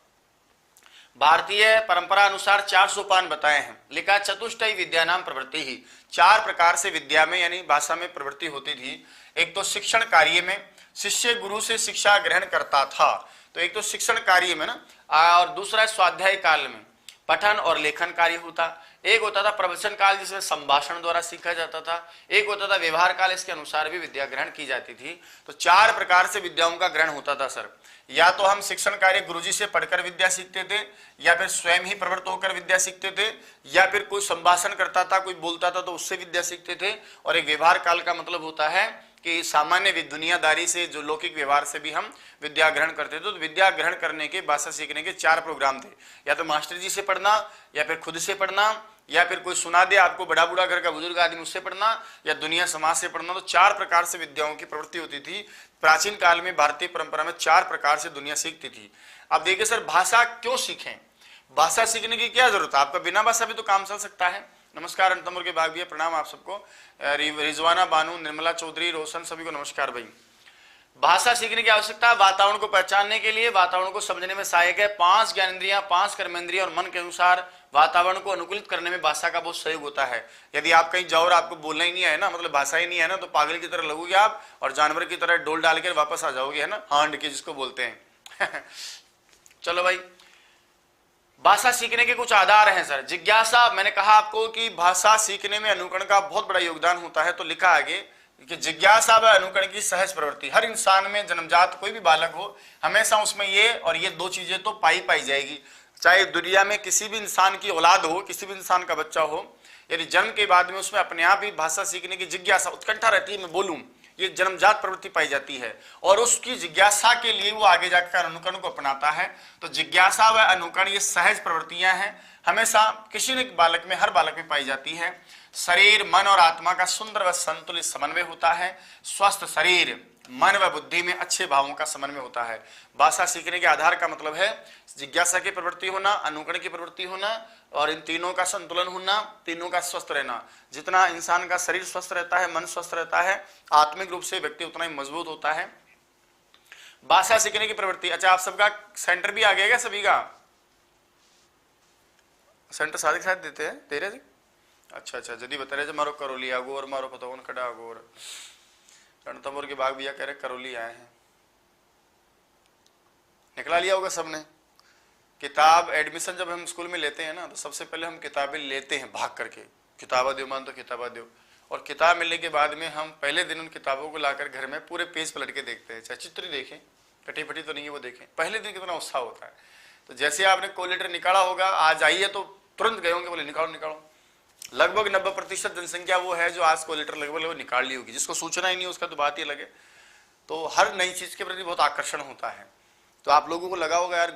भारतीय परंपरा अनुसार 4 सोपान बताए हैं। लिखा चतुष्टय विद्या नाम प्रवृत्ति ही, 4 प्रकार से विद्या में यानी भाषा में प्रवृत्ति होती थी। एक तो शिक्षण कार्य में शिष्य गुरु से शिक्षा ग्रहण करता था, तो एक तो शिक्षण कार्य में ना, और दूसरा स्वाध्याय काल में पठन और लेखन कार्य होता। एक होता था प्रवचन काल जिसमें संभाषण द्वारा सीखा जाता था। एक होता था व्यवहार काल, इसके अनुसार भी विद्या ग्रहण की जाती थी। तो 4 प्रकार से विद्याओं का ग्रहण होता था सर। या तो हम शिक्षण कार्य गुरुजी से पढ़कर विद्या सीखते थे, या फिर स्वयं ही प्रवृत्त होकर विद्या सीखते थे, या फिर कोई संभाषण करता था, कोई बोलता था तो उससे विद्या सीखते थे। और एक व्यवहार काल का मतलब होता है कि सामान्य दुनियादारी से, जो लौकिक व्यवहार से भी हम विद्या ग्रहण करते थे। तो विद्या ग्रहण करने के, भाषा सीखने के 4 प्रोग्राम थे। या तो मास्टर जी से पढ़ना, या फिर खुद से पढ़ना, या फिर कोई सुना दे आपको बड़ा बूढ़ा घर का बुजुर्ग आदमी उससे पढ़ना, या दुनिया समाज से पढ़ना। तो 4 प्रकार से विद्याओं की प्रवृत्ति होती थी। प्राचीन काल में भारतीय परंपरा में 4 प्रकार से दुनिया सीखती थी। अब देखिए सर, भाषा क्यों सीखें? भाषा सीखने की क्या जरूरत है? आपका बिना भाषा भी तो काम चल सकता है। नमस्कार अनतमुर के भाग भैया, प्रणाम आप सबको। रिजवाना बानू, निर्मला चौधरी, रोशन, सभी को नमस्कार भाई। भाषा सीखने की आवश्यकता वातावरण को पहचानने के लिए, वातावरण को समझने में सहायक है। 5 ज्ञानेंद्रियां, 5 कर्मेंद्रियां और मन के अनुसार वातावरण को अनुकूलित करने में भाषा का बहुत सहयोग होता है। यदि आप कहीं जाओ और आपको बोलना ही नहीं है ना, मतलब भाषा ही नहीं है ना, तो पागल की तरह लगोगे आप और जानवर की तरह डोल डाल कर वापस आ जाओगे, है ना, हांड के जिसको बोलते हैं। चलो भाई, भाषा सीखने के कुछ आधार हैं सर। जिज्ञासा, मैंने कहा आपको कि भाषा सीखने में अनुकरण का बहुत बड़ा योगदान होता है। तो लिखा आगे कि जिज्ञासा व अनुकरण की सहज प्रवृत्ति हर इंसान में, जन्मजात कोई भी बालक हो, हमेशा उसमें ये और ये 2 चीजें तो पाई जाएगी। चाहे दुनिया में किसी भी इंसान की औलाद हो, किसी भी इंसान का बच्चा हो, यदि जन्म के बाद में उसमें अपने आप ही भाषा सीखने की जिज्ञासा, उत्कंठा रहती है, मैं बोलूं, ये जन्मजात प्रवृत्ति पाई जाती है। और उसकी जिज्ञासा के लिए वो आगे जाकर अनुकरण को अपनाता है। तो जिज्ञासा व अनुकरण ये सहज प्रवृत्तियां हैं, हमेशा किसी न बालक में, हर बालक में पाई जाती है। शरीर, मन और आत्मा का सुंदर व संतुलित समन्वय होता है। स्वस्थ शरीर, मन व बुद्धि में अच्छे भावों का समन्वय होता है। भाषा सीखने के आधार का मतलब है जिज्ञासा की प्रवृत्ति होना, अनुकरण की प्रवृत्ति होना और इन तीनों का संतुलन होना, तीनों का स्वस्थ रहना। जितना इंसान का शरीर स्वस्थ रहता है, मन स्वस्थ रहता है, आत्मिक रूप से व्यक्ति उतना ही मजबूत होता है। भाषा सीखने की प्रवृत्ति। अच्छा, आप सबका सेंटर भी आ गया क्या? सभी का सेंटर साथ साथ देते हैं, दे रहे? अच्छा, जल्दी बता रहे, मारो करौली आगोर, मारो पतौन खड़ा आगोर। रणतंबोर के बाग भैया कह रहे करौली आए हैं। निकला लिया होगा सबने किताब। एडमिशन जब हम स्कूल में लेते हैं ना, तो सबसे पहले हम किताबें लेते हैं भाग करके, किताबा दो मान तो किताबा दो। और किताब मिलने के बाद में हम पहले दिन उन किताबों को लाकर घर में पूरे पेज पलट के देखते हैं, चाहे चित्र देखें, कटी फटी तो नहीं है वो देखें। पहले दिन कितना उत्साह होता है। तो जैसे आपने कोल लेटर निकाला होगा, आज आइए तो तुरंत गए होंगे, बोले निकालो निकालो। लगभग 90% जनसंख्या वो है जो आज कोल लेटर लगभग निकाल ली होगी। जिसको सूचना ही नहीं उसका तो बात ही लगे। तो हर नई चीज के प्रति बहुत आकर्षण होता है। तो आप लोगों को लगा होगा यार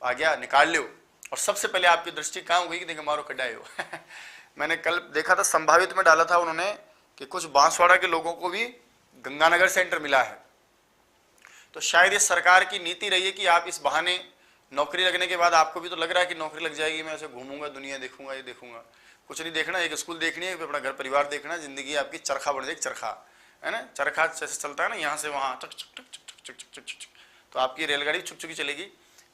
आ गया, निकाल लो। और सबसे पहले आपकी दृष्टि कहाँ हो गई कि देखो मारो कड्डाए हो। मैंने कल देखा था, संभावित में डाला था उन्होंने कि कुछ बांसवाड़ा के लोगों को भी गंगानगर सेंटर मिला है। तो शायद ये सरकार की नीति रही है कि आप इस बहाने नौकरी लगने के बाद आपको भी तो लग रहा है कि नौकरी लग जाएगी, मैं ऐसे घूमूंगा, दुनिया देखूंगा, ये देखूंगा। कुछ नहीं देखना, एक स्कूल देखनी है, अपना घर परिवार देखना, जिंदगी आपकी चरखा बन जाएगी, चरखा है ना, चरखा जैसे चलता है ना, यहाँ से वहाँ चक चक चक चक चक चक चक, तो आपकी रेलगाड़ी छुक छुकी चलेगी।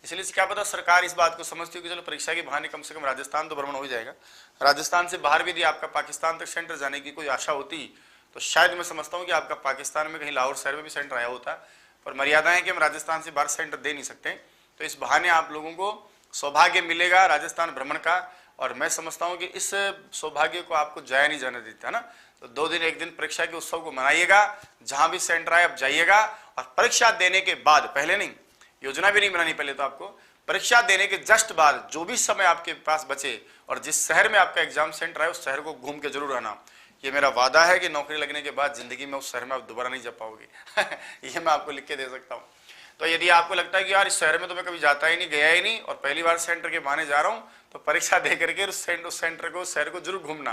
इसलिए क्या पता सरकार इस बात को समझती हो कि चलो परीक्षा के बहाने कम से कम राजस्थान तो भ्रमण हो ही जाएगा। राजस्थान से बाहर भी यदि आपका पाकिस्तान तक सेंटर जाने की कोई आशा होती तो शायद मैं समझता हूँ कि आपका पाकिस्तान में कहीं लाहौर शहर में भी सेंटर आया होता, पर मर्यादा है कि हम राजस्थान से बाहर सेंटर दे नहीं सकते। तो इस बहाने आप लोगों को सौभाग्य मिलेगा राजस्थान भ्रमण का, और मैं समझता हूँ कि इस सौभाग्य को आपको जाया नहीं जाने देता है ना। तो 2 दिन 1 दिन परीक्षा के उत्सव को मनाइएगा, जहां भी सेंटर आए आप जाइएगा, और परीक्षा देने के बाद, पहले नहीं, योजना भी नहीं बनानी पहले, तो आपको परीक्षा देने के जस्ट बाद जो भी समय आपके पास बचे और जिस शहर में आपका एग्जाम सेंटर है उस शहर को घूम के जरूर आना। ये मेरा वादा है कि नौकरी लगने के बाद जिंदगी में उस शहर में आप दोबारा नहीं जा पाओगे ये मैं आपको लिख के दे सकता हूँ। तो यदि आपको लगता है कि यार इस शहर में तो मैं कभी जाता ही नहीं, गया ही नहीं, और पहली बार सेंटर के बहाने जा रहा हूँ, तो परीक्षा दे करके उस सेंटर को, उस शहर को जरूर घूमना,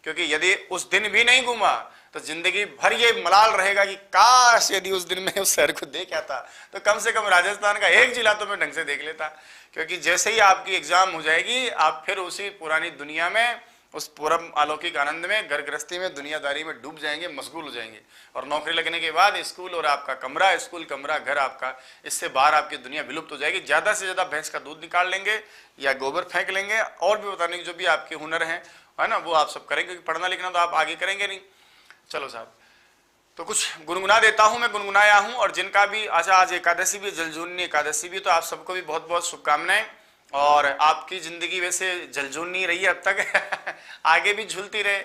क्योंकि यदि उस दिन भी नहीं घूमा तो जिंदगी भर ये मलाल रहेगा कि काश यदि उस दिन में उस शहर को देख आता, तो कम से कम राजस्थान का एक जिला तो मैं ढंग से देख लेता। क्योंकि जैसे ही आपकी एग्जाम हो जाएगी आप फिर उसी पुरानी दुनिया में, उस परम अलौकिक आनंद में, घर गृहस्थी में, दुनियादारी में डूब जाएंगे, मशगूल हो जाएंगे। और नौकरी लगने के बाद स्कूल और आपका कमरा, स्कूल कमरा, घर आपका, इससे बाहर आपकी दुनिया विलुप्त हो जाएगी। ज्यादा से ज्यादा भैंस का दूध निकाल लेंगे या गोबर फेंक लेंगे, और भी बताने की जो भी आपके हुनर हैं, है ना, वो आप सब करेंगे, क्योंकि पढ़ना लिखना तो आप आगे करेंगे नहीं। चलो साहब, तो कुछ गुनगुना देता हूं, मैं गुनगुनाया हूं, और जिनका भी अच्छा आज एकादशी भी, जलजूनी एकादशी भी, तो आप सबको भी बहुत बहुत शुभकामनाएं। और आपकी जिंदगी वैसे झलझूनी रही है अब तक आगे भी झूलती रहे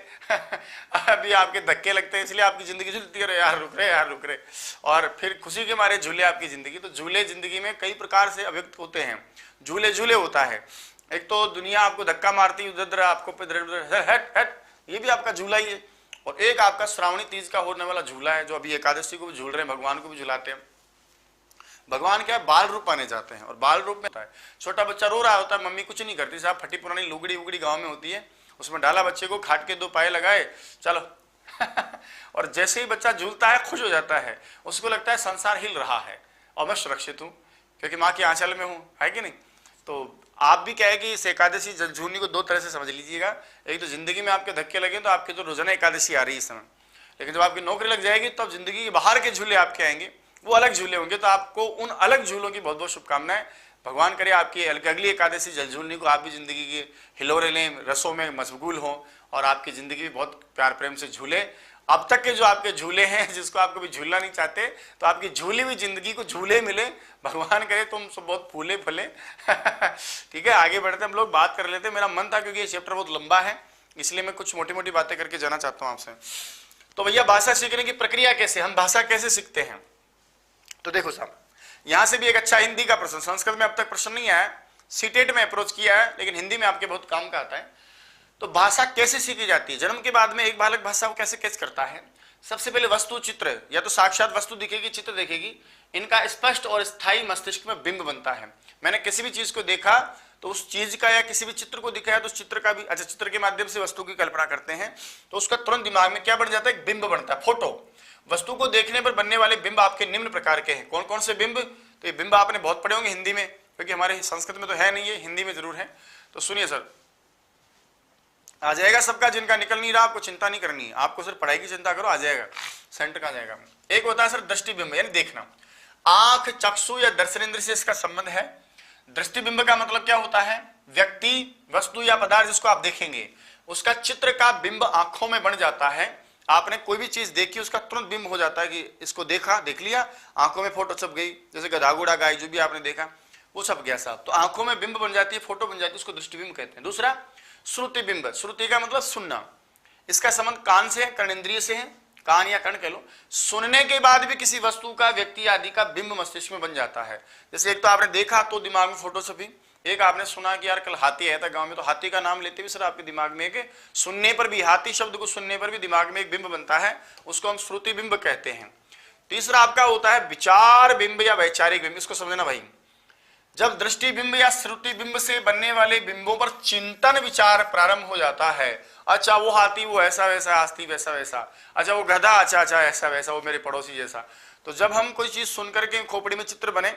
अभी आपके धक्के लगते हैं इसलिए आपकी जिंदगी झूलती रहे, यार रुक रहे, यार रुक रहे, और फिर खुशी के मारे झूले आपकी जिंदगी। तो झूले जिंदगी में कई प्रकार से अभिव्यक्त होते हैं, झूले झूले होता है। एक तो दुनिया आपको धक्का मारती है, उधर आपको हट हट, ये भी आपका झूला ही है। और एक आपका श्रावणी तीज का होने वाला झूला है, जो अभी एकादशी को भी झूल रहे हैं, भगवान को भी झुलाते हैं। भगवान क्या है, बाल रूप आने जाते हैं, और बाल रूप में होता है, छोटा बच्चा रो रहा होता है, मम्मी कुछ नहीं करती साहब, फटी पुरानी लुगड़ी उगड़ी गांव में होती है, उसमें डाला बच्चे को, खाट के 2 पाए लगाए, चलो और जैसे ही बच्चा झूलता है खुश हो जाता है, उसको लगता है संसार हिल रहा है और मैं सुरक्षित हूँ क्योंकि माँ के आंचल में हूँ, है कि नहीं। तो आप भी क्या है कि इस एकादशी जलझूनी को 2 तरह से समझ लीजिएगा। एक तो जिंदगी में आपके धक्के लगे तो आपके जो रोजाना एकादशी आ रही है इस समय, लेकिन जब आपकी नौकरी लग जाएगी तब जिंदगी के बाहर के झूले आपके आएंगे, वो अलग झूले होंगे। तो आपको उन अलग झूलों की बहुत बहुत शुभकामनाएं। भगवान करे आपकी अगली एकादशी जलझूलनी को आप भी जिंदगी के हिलोरे लें, रसों में मशगूल हों, और आपकी जिंदगी भी बहुत प्यार प्रेम से झूले। अब तक के जो आपके झूले हैं, जिसको आप कभी झूलना नहीं चाहते, तो आपकी झूली हुई जिंदगी को झूले मिले, भगवान करे तुम सब बहुत फूले फले ठीक है, आगे बढ़ते हम लोग बात कर लेते हैं। मेरा मन था क्योंकि ये चैप्टर बहुत लंबा है, इसलिए मैं कुछ मोटी मोटी बातें करके जाना चाहता हूं आपसे। तो भैया भाषा सीखने की प्रक्रिया कैसे, हम भाषा कैसे सीखते हैं। तो देखो साहब, यहां से भी एक अच्छा हिंदी का प्रश्न, संस्कृत में अब तक प्रश्न नहीं आया, सीटेट में अप्रोच किया है, लेकिन हिंदी में आपके बहुत काम का आता है। तो भाषा कैसे सीखी जाती है, जन्म के बाद में एक बालक भाषा को कैसे कैच करता है। सबसे पहले वस्तु चित्र, या तो साक्षात वस्तु दिखेगी, चित्र देखेगी, इनका स्पष्ट और स्थायी मस्तिष्क में बिंब बनता है। मैंने किसी भी चीज को देखा तो उस चीज का, या किसी भी चित्र को दिखाया तो उस चित्र का भी, अच्छा चित्र के माध्यम से वस्तु की कल्पना करते हैं, तो उसका तुरंत दिमाग में क्या बन जाता है, एक बिंब बनता है, फोटो। वस्तु को देखने पर बनने वाले बिंब आपके निम्न प्रकार के हैं। कौन कौन से बिंब, तो ये बिंब आपने बहुत पढ़े होंगे हिंदी में, क्योंकि हमारे संस्कृत में तो है नहीं, है हिंदी में जरूर है। तो सुनिए सर, आ जाएगा सबका, जिनका निकल नहीं रहा आपको चिंता नहीं करनी है, आपको सिर्फ पढ़ाई की चिंता करो, आ जाएगा, सेंटर का आ जाएगा। एक होता है सर दृष्टिबिंब, यानी देखना, आंख, चक्षु या दर्शन इंद्र से इसका संबंध है। दृष्टिबिंब का मतलब क्या होता है, व्यक्ति, वस्तु या पदार्थ जिसको आप देखेंगे उसका चित्र का बिंब आंखों में बन जाता है। आपने कोई भी चीज देखी उसका तुरंत बिंब हो जाता है कि इसको देखा, देख लिया, आंखों में फोटो छप गई, जैसे गधा घोड़ा गाय जो भी आपने देखा वो छप गया साहब, तो आंखों में बिंब बन जाती है, फोटो बन जाती है, उसको दृष्टिबिंब कहते हैं। दूसरा श्रुति बिंब, श्रुति का मतलब सुनना, इसका संबंध कान से, कर्णेंद्रिय से है, कान या कर्ण कह लो। सुनने के बाद भी किसी वस्तु का, व्यक्ति आदि का बिंब मस्तिष्क में बन जाता है। जैसे एक तो आपने देखा तो दिमाग में फोटो छपी, एक आपने सुना कि यार कल हाथी आया था गांव में, तो हाथी का नाम लेते भी सर आपके दिमाग में एक, सुनने पर भी, हाथी शब्द को सुनने पर भी दिमाग में एक बिंब बनता है, उसको हम श्रुति बिंब कहते हैं। तीसरा आपका होता है विचार बिंब या वैचारिक बिंब, इसको समझना भाई। जब दृष्टि बिंब या श्रुति बिंब से बनने वाले बिंबों पर चिंतन विचार प्रारंभ हो जाता है, अच्छा वो हाथी वो ऐसा वैसा, आस्ती वैसा वैसा, अच्छा वो गधा अच्छा अच्छा ऐसा वैसा, वो मेरे पड़ोसी जैसा। तो जब हम कोई चीज सुन करके खोपड़ी में चित्र बने,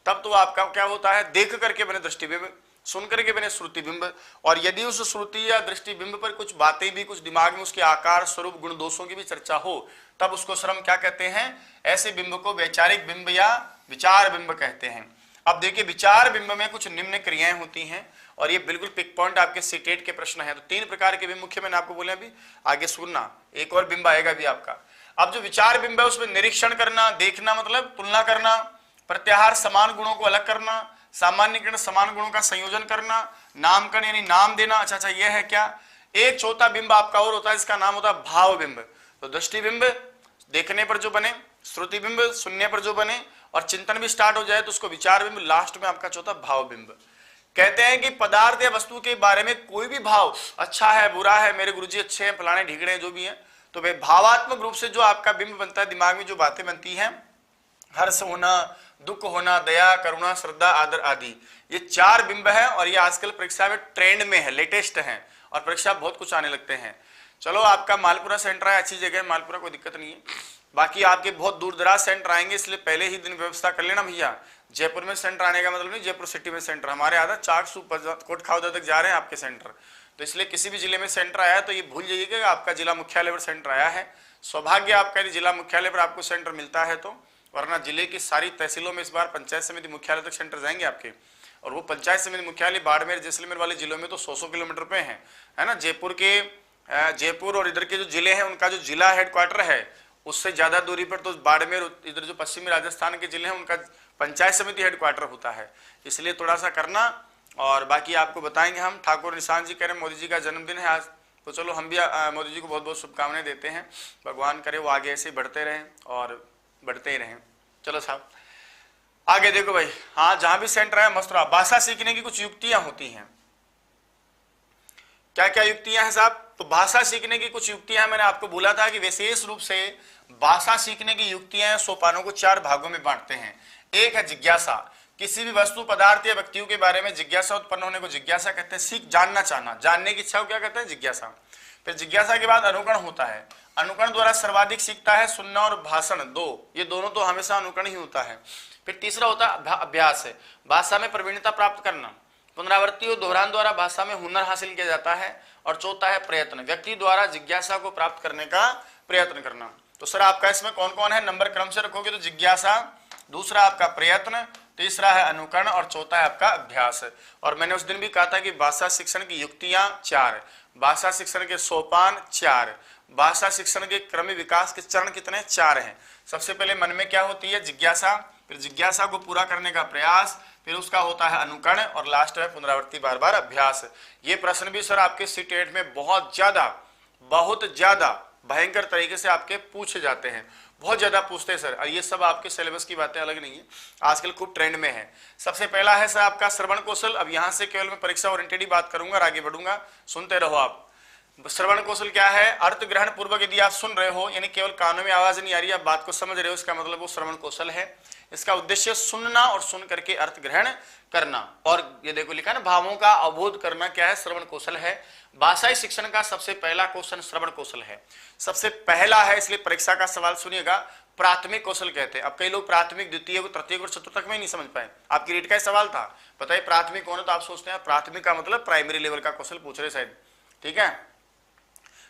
तब तो आपका क्या होता है, देख करके बने दृष्टिबिंब, सुन करके बने श्रुतिबिंब। और यदि उस श्रुति या दृष्टिबिंब पर कुछ बातें भी, कुछ दिमाग में उसके आकार स्वरूप गुण दोषों की भी चर्चा हो, तब उसको श्रम क्या कहते हैं, ऐसे बिंब को वैचारिक बिंब या विचार बिंब कहते हैं। अब देखिए विचार बिंब में कुछ निम्न क्रियाएं होती हैं, और ये बिल्कुल पिक पॉइंट आपके सीटेट के प्रश्न है। तो 3 प्रकार के बिंब मुख्य मैंने आपको बोले, अभी आगे सुनना, एक और बिंब आएगा भी आपका। अब जो विचार बिंब है उसमें निरीक्षण करना, देखना मतलब तुलना करना, प्रत्याहार समान गुणों को अलग करना, सामान्यकरण समान गुणों का संयोजन करना, नामकरण यानी नाम देना। अच्छा यह है क्या, एक चौथा बिंब आपका और होता है, इसका नाम होता है भाव बिंब। तो दृष्टि बिंब देखने पर जो बने, श्रुति बिंब सुनने पर जो बने, और चिंतन भी स्टार्ट हो जाए तो उसको विचार बिंब, लास्ट में आपका चौथा भाव बिंब। कहते हैं कि पदार्थ या वस्तु के बारे में कोई भी भाव, अच्छा है बुरा है, मेरे गुरुजी अच्छे हैं, फलाने ढीकड़े हैं, जो भी हैं, तो वे भावात्मक रूप से जो आपका बिंब बनता है, दिमाग में जो बातें बनती हैं, हर्ष होना, दुख होना, दया, करुणा, श्रद्धा, आदर आदि, ये 4 बिंब है। और ये आजकल परीक्षा में ट्रेंड में है, लेटेस्ट है, और परीक्षा बहुत कुछ आने लगते हैं। चलो आपका मालपुरा सेंटर है, अच्छी जगह है मालपुरा, कोई दिक्कत नहीं है। बाकी आपके बहुत दूर दराज सेंटर आएंगे, इसलिए पहले ही दिन व्यवस्था कर लेना भैया। जयपुर में सेंटर आने का मतलब नहीं जयपुर सिटी में सेंटर, हमारे आधा चाकसू कोट खावदा तक जा रहे हैं आपके सेंटर। तो इसलिए किसी भी जिले में सेंटर आया तो ये भूल जाइएगा कि आपका जिला मुख्यालय पर सेंटर आया है। सौभाग्य आपका यदि जिला मुख्यालय पर आपको सेंटर मिलता है तो, वरना जिले की सारी तहसीलों में इस बार पंचायत समिति मुख्यालय तक सेंटर जाएंगे आपके। और वो पंचायत समिति मुख्यालय बाड़मेर जैसलमेर वाले जिलों में तो 100 किलोमीटर पे है ना। जयपुर और इधर के जो जिले हैं उनका जो जिला हेडक्वार्टर है उससे ज्यादा दूरी पर तो बाड़मेर, इधर जो पश्चिमी राजस्थान के जिले हैं उनका पंचायत समिति हेडक्वार्टर होता है। इसलिए थोड़ा सा करना। और बाकी आपको बताएंगे हम। ठाकुर निशान जी कह रहे हैं मोदी जी का जन्मदिन है आज, तो चलो हम भी मोदी जी को बहुत बहुत शुभकामनाएं देते हैं। भगवान करे वो आगे ऐसे बढ़ते रहें और बढ़ते ही रहें। चलो साहब आगे देखो भाई, हाँ जहां भी सेंटर है मस्त रहा। भाषा सीखने की कुछ युक्तियां होती हैं। क्या क्या युक्तियां हैं साहब? तो भाषा सीखने की कुछ युक्तियां हैं। मैंने आपको बोला था कि विशेष रूप से भाषा सीखने की युक्तियां सोपानों को 4 भागों में बांटते हैं। एक है जिज्ञासा, किसी भी वस्तु पदार्थ या व्यक्तियों के बारे में जिज्ञासा उत्पन्न होने को जिज्ञासा कहते हैं। सीख जानना चाहना, जानने की इच्छा को क्या कहते हैं? जिज्ञासा। फिर जिज्ञासा के बाद अनुकरण होता है। अनुकरण द्वारा सर्वाधिक सीखता है सुनना और भाषण, 2, ये दोनों तो हमेशा अनुकरण ही होता है। फिर तीसरा होता है अभ्यास है, भाषा में प्रवीणता प्राप्त करना। पुनरावृत्ति और दोहरान द्वारा भाषा में हुनर हासिल किया जाता है। और चौथा है प्रयत्न, व्यक्ति द्वारा जिज्ञासा को प्राप्त करने का प्रयत्न करना। तो सर आपका इसमें कौन कौन है? नंबर क्रम से रखोगे तो जिज्ञासा, दूसरा आपका प्रयत्न, तीसरा है अनुकरण और चौथा है आपका अभ्यास। और मैंने उस दिन भी कहा था कि भाषा शिक्षण की युक्तियां 4, भाषा शिक्षण के सोपान 4, भाषा शिक्षण के क्रम विकास के चरण कितने? 4 हैं। सबसे पहले मन में क्या होती है? जिज्ञासा, फिर जिज्ञासा को पूरा करने का प्रयास, फिर उसका होता है अनुकरण और लास्ट में पुनरावृत्ति बार बार अभ्यास। ये प्रश्न भी सर आपके सीटेट में बहुत ज्यादा भयंकर तरीके से आपके पूछे जाते हैं, बहुत ज्यादा पूछते हैं सर। और ये सब आपके सिलेबस की बातें अलग नहीं है, आजकल खूब ट्रेंड में है। सबसे पहला है सर आपका श्रवण कौशल। अब यहाँ से केवल मैं परीक्षा ओरिएंटेड ही बात करूंगा और आगे बढ़ूंगा, सुनते रहो आप। श्रवण कौशल क्या है? अर्थ ग्रहण पूर्वक यदि आप सुन रहे हो, यानी केवल कानों में आवाज नहीं आ रही, आप बात को समझ रहे हो, इसका मतलब वो श्रवण कौशल है। इसका उद्देश्य सुनना और सुन करके अर्थ ग्रहण करना। और ये देखो लिखा है ना, भावों का अवबोध करना क्या है? श्रवण कौशल है। भाषाई शिक्षण का सबसे पहला क्वेश्चन श्रवण कौशल है, सबसे पहला है। इसलिए परीक्षा का सवाल सुनिएगा, प्राथमिक कौशल कहते हैं। अब कई लोग प्राथमिक, द्वितीय, तृतीय और चतुर्थक में नहीं समझ पाए। आपकी रीट का सवाल था, बताइए प्राथमिक कौन है? तो आप सोचते हैं प्राथमिक का मतलब प्राइमरी लेवल का कौशल पूछ रहे शायद, ठीक है।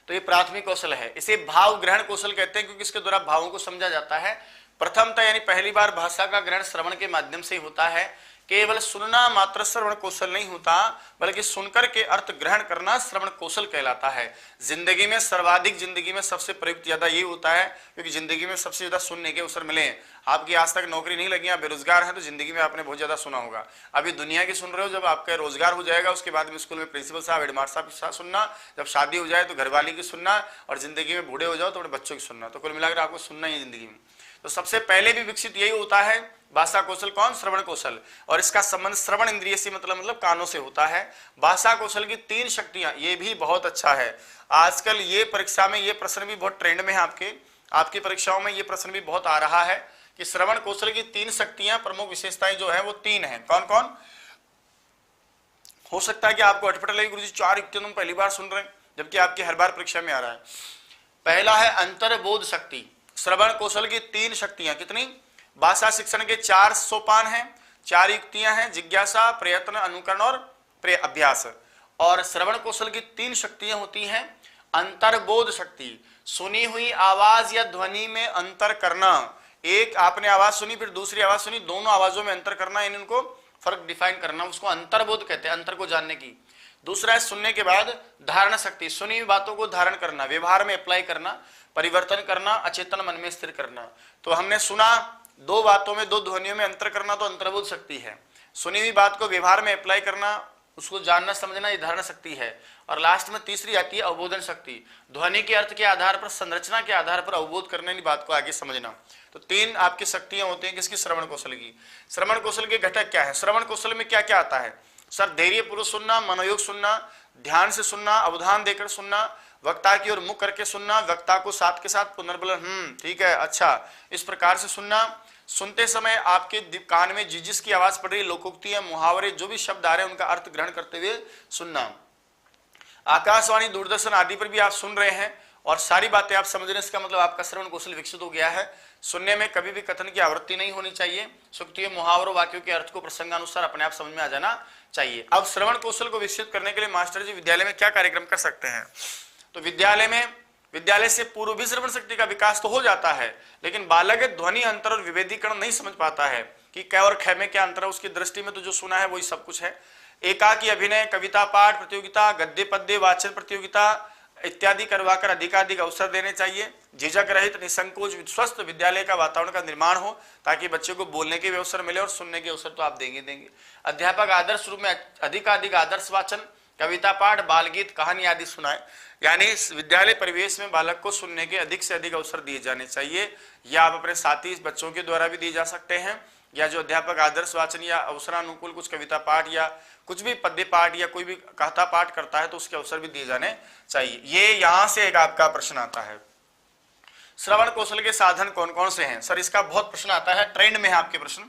तो ये प्राथमिक कौशल है। इसे भाव ग्रहण कौशल कहते हैं क्योंकि इसके द्वारा भावों को समझा जाता है। प्रथमतः यानी पहली बार भाषा का ग्रहण श्रवण के माध्यम से ही होता है। केवल सुनना मात्र श्रवण कौशल नहीं होता, बल्कि सुनकर के अर्थ ग्रहण करना श्रवण कौशल कहलाता है। जिंदगी में सर्वाधिक, जिंदगी में सबसे प्रयुक्त ज्यादा ये होता है क्योंकि जिंदगी में सबसे ज्यादा सुनने के अवसर मिले हैं। आपकी आज तक नौकरी नहीं लगी, आप बेरोजगार हैं, तो जिंदगी में आपने बहुत ज्यादा सुना होगा। अभी दुनिया की सुन रहे हो, जब आपका रोजगार हो जाएगा उसके बाद में स्कूल में प्रिंसिपल साहब, हेडमास्टर साहब की साथ सुनना, जब शादी हो जाए तो घरवाली की सुनना, और जिंदगी में बूढ़े हो जाओ तो अपने बच्चों की सुनना। तो कुल मिलाकर आपको सुनना ही है जिंदगी में। तो सबसे पहले भी विकसित यही होता है भाषा कौशल, कौन? श्रवण कौशल। और इसका संबंध श्रवण इंद्रिय से मतलब कानों से होता है। भाषा कौशल की 3 शक्तियां, ये भी बहुत अच्छा है। आजकल ये परीक्षा में ये प्रश्न भी बहुत ट्रेंड में है, आपकी परीक्षाओं में ये प्रश्न भी बहुत आ रहा है कि श्रवण कौशल की 3 शक्तियां, प्रमुख विशेषताएं जो है वो 3 है। कौन कौन? हो सकता है कि आपको अटपट लगे, गुरुजी 4 युक्तियां तुम पहली बार सुन रहे हैं, जबकि आपकी हर बार परीक्षा में आ रहा है। पहला है अंतर्बोध शक्ति। श्रवण कौशल की 3 शक्तियां, कितनी? भाषा शिक्षण के 4 सोपान हैं, 4 युक्तियां हैं, जिज्ञासा, प्रयत्न, अनुकरण और अभ्यास। और श्रवण कौशल की 3 शक्तियां होती हैं। अंतर्बोध शक्ति, सुनी हुई आवाज या ध्वनि में अंतर करना। एक आपने आवाज सुनी, फिर दूसरी आवाज सुनी, दोनों आवाजों में अंतर करना, यानी उनको फर्क डिफाइन करना, उसको अंतर्बोध कहते हैं, अंतर को जानने की। दूसरा है सुनने के बाद धारण शक्ति, सुनी हुई बातों को धारण करना, व्यवहार में अप्लाई करना, परिवर्तन करना, अचेतन मन में स्थिर करना। तो हमने सुना, 2 बातों में, 2 ध्वनियों में अंतर करना तो अंतर्बोध शक्ति है। सुनी हुई बात को व्यवहार में अप्लाई करना, उसको जानना समझना, ये धारण शक्ति है। और लास्ट में तीसरी आती है अवबोधन शक्ति, ध्वनि के अर्थ के आधार पर, संरचना के आधार पर अवबोध करने की बात को आगे समझना। तो 3 आपकी शक्तियां होती हैं किसकी? श्रवण कौशल की। श्रवण कौशल के घटक क्या है? श्रवण कौशल में क्या क्या आता है? सर, धैर्य पूर्वक सुनना, मनोयोग सुनना, ध्यान से सुनना, अवधान देकर सुनना, वक्ता की ओर मुख करके सुनना, वक्ता को साथ के साथ पुनर्बलन ठीक है, अच्छा, इस प्रकार से सुनना। सुनते समय आपके कान में जिस की आवाज पड़ रही है, लोकोक्तियां, मुहावरे, जो भी शब्द आ रहे हैं उनका अर्थ ग्रहण करते हुए सुनना। आकाशवाणी, दूरदर्शन आदि पर भी आप सुन रहे हैं और सारी बातें आप समझ रहे हैं, इसका मतलब आपका श्रवण कौशल विकसित हो गया है। सुनने में कभी भी कथन की आवृत्ति नहीं होनी चाहिए, सूक्तियों, मुहावरों, वाक्यों के अर्थ को प्रसंगानुसार अपने आप समझ में आ जाना चाहिए। अब श्रवण कौशल को विकसित करने के लिए मास्टर जी विद्यालय में क्या कार्यक्रम कर सकते हैं? तो विद्यालय से पूर्व भी श्रवण शक्ति का विकास तो हो जाता है, लेकिन बालक ध्वनि अंतर और विभेदीकरण नहीं समझ पाता है कि क और ख में क्या अंतर है। उसकी दृष्टि में तो जो सुना है वही सब कुछ है। एकाकी अभिनय, कविता पाठ प्रतियोगिता, गद्य पद्य वाचन प्रतियोगिता इत्यादि करवाकर अधिकाधिक अवसर देने चाहिए। झिझक रहित, निसंकोच, स्वस्थ विद्यालय का वातावरण का निर्माण हो, ताकि बच्चे को बोलने के भी अवसर मिले और सुनने के अवसर तो आप देंगे। अध्यापक आदर्श रूप में अधिकाधिक आदर्श वाचन, कविता पाठ, बाल गीत, कहानी आदि सुनाए। यानी विद्यालय परिवेश में बालक को सुनने के अधिक से अधिक अवसर दिए जाने चाहिए, या आप अपने साथी बच्चों के द्वारा भी दिए जा सकते हैं, या जो अध्यापक आदर्श वाचन या अवसरानुकूल कुछ कविता पाठ या कुछ भी पद्य पाठ या कोई भी कथा पाठ करता है तो उसके अवसर भी दिए जाने चाहिए। ये यहां से एक आपका प्रश्न आता है, श्रवण कौशल के साधन कौन कौन से हैं? सर, इसका बहुत प्रश्न आता है, ट्रेंड में है आपके प्रश्न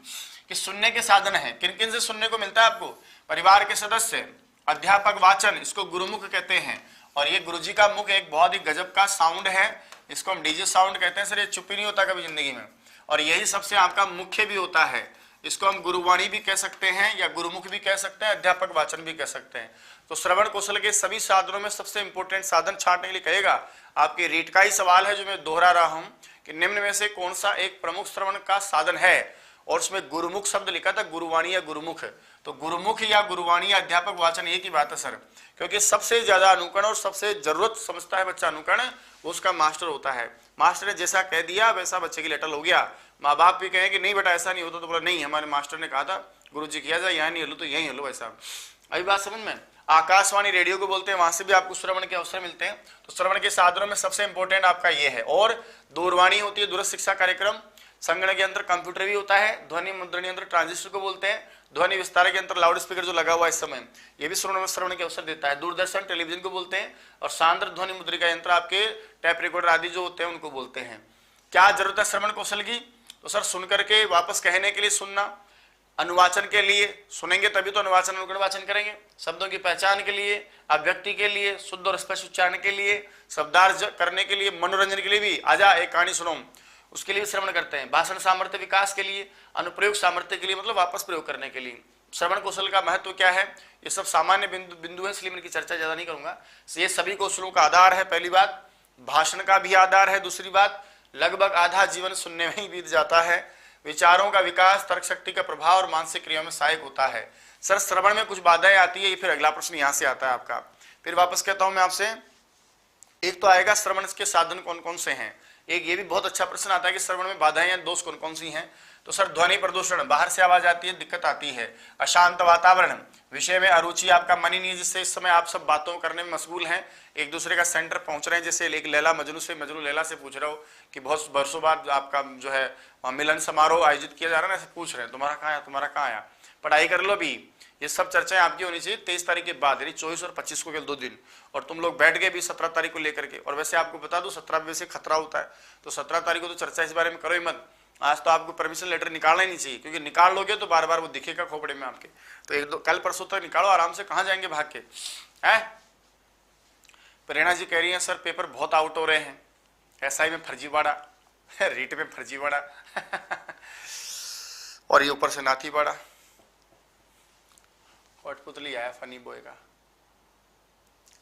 कि सुनने के साधन है, किन किन से सुनने को मिलता है आपको? परिवार के सदस्य, अध्यापक वाचन, इसको गुरुमुख कहते हैं। और ये गुरुजी का मुख एक बहुत ही गजब का साउंड है, इसको हम डीजे साउंड कहते हैं। सर, ये चुप ही नहीं होता कभी जिंदगी में, और यही सबसे आपका मुख्य भी होता है। इसको हम गुरुवाणी भी कह सकते हैं, या गुरुमुख भी कह सकते हैं, अध्यापक वाचन भी कह सकते हैं। तो श्रवण कौशल के सभी साधनों में सबसे इंपॉर्टेंट साधन छांटने के लिए कहेगा, आपके रीट का ही सवाल है जो मैं दोहरा रहा हूं कि निम्न में से कौन सा एक प्रमुख श्रवण का साधन है, और उसमें गुरुमुख शब्द लिखा था, गुरुवाणी या गुरुमुख। तो गुरुमुख या गुरुवाणी या अध्यापक वाचन एक ही बात है सर, क्योंकि सबसे ज्यादा अनुकरण और सबसे जरूरत समझता है बच्चा अनुकरण, वो उसका मास्टर होता है। मास्टर ने जैसा कह दिया वैसा बच्चे की लेटल हो गया। माँ बाप भी कहें कि नहीं बेटा ऐसा नहीं होता, तो बोला नहीं, हमारे मास्टर ने कहा था गुरुजी किया जाए, यहाँ नहीं हलो तो यहीं हलो। ऐसा अभी बात समझ में? आकाशवाणी रेडियो को बोलते हैं, वहां से भी आपको श्रवण के अवसर मिलते हैं। तो श्रवण के साधनों में सबसे इंपॉर्टेंट आपका ये है। और दूरवाणी होती है, दूरस्थ शिक्षा कार्यक्रम, संगणक यंत्र, कंप्यूटर भी होता है, ध्वनि मुद्रण यंत्र ट्रांजिस्टर को बोलते हैं, ध्वनि विस्तारक यंत्र लाउड स्पीकर जो लगा हुआ है इस समय, ये भी श्रवण के अवसर देता है। दूरदर्शन टेलीविजन को बोलते हैं, और सांद्र ध्वनि मुद्रिका यंत्र आपके टैप रिकॉर्डर आदि जो होते हैं उनको बोलते हैं। क्या जरूरत है श्रवण कौशल की? तो सर, सुन करके वापस कहने के लिए सुनना, अनुवाचन के लिए सुनेंगे तभी तो अनुवाचन अनुकरण वाचन करेंगे, शब्दों की पहचान के लिए, अभिव्यक्ति के लिए, शुद्ध और स्पष्ट उच्चारण के लिए, शब्दार्थ करने के लिए, मनोरंजन के लिए भी, आजा एक कहानी सुनो, उसके लिए भी श्रवण करते हैं। भाषण सामर्थ्य विकास के लिए, अनुप्रयोग सामर्थ्य के लिए, मतलब वापस प्रयोग करने के लिए। श्रवण कौशल का महत्व क्या है? ये सब सामान्य बिंदु है, इसलिए मैं इनकी चर्चा ज्यादा नहीं करूंगा। ये सभी कौशलों का आधार है। पहली बात, भाषण का भी आधार है। दूसरी बात, लगभग आधा जीवन सुनने में ही बीत जाता है। विचारों का विकास, तर्क शक्ति का प्रभाव और मानसिक क्रियाओं में सहायक होता है। सर, श्रवण में कुछ बाधाएं आती है, ये फिर अगला प्रश्न यहां से आता है आपका। फिर वापस कहता हूं मैं आपसे, एक तो आएगा श्रवण के साधन कौन कौन से हैं। एक ये भी बहुत अच्छा प्रश्न आता है कि श्रवण में बाधाएं या दोष कौन कौन सी हैं। तो सर, ध्वनि प्रदूषण, बाहर से आवाज आती है, दिक्कत आती है। अशांत वातावरण, विषय में अरुचि, आपका मन ही नहीं, जिससे इस समय आप सब बातों करने में मशगूल हैं, एक दूसरे का सेंटर पहुंच रहे हैं। जैसे एक लैला मजनू से, मजनू लैला से पूछ रहे हो कि बहुत वर्षों बाद आपका जो है मिलन समारोह आयोजित किया जा रहा है ना, ऐसे पूछ रहे हैं तुम्हारा कहाँ आया, तुम्हारा कहाँ आया, पढ़ाई कर लो भी। ये सब चर्चाएं आपकी होनी चाहिए 23 तारीख के बाद, यानी 24 और 25 को केवल 2 दिन। और तुम लोग बैठ गए भी 17 तारीख को लेकर के। और वैसे आपको बता दो 17 बजे से खतरा होता है, तो 17 तारीख को तो चर्चा इस बारे में करो ही मत। आज तो आपको परमिशन लेटर निकालना ही नहीं चाहिए, क्योंकि निकाल लोगे तो बार बार वो दिखेगा खोपड़े में आपके। तो 1-2 कल परसों तक निकालो आराम से, कहाँ जाएंगे भाग के है। प्रेरणा जी कह रही है सर पेपर बहुत आउट हो रहे हैं, एसआई में फर्जीवाड़ा, रीट में फर्जीवाड़ा और ये ऊपर से नाथीवाड़ा। कठपुतली आया फनी बॉय का।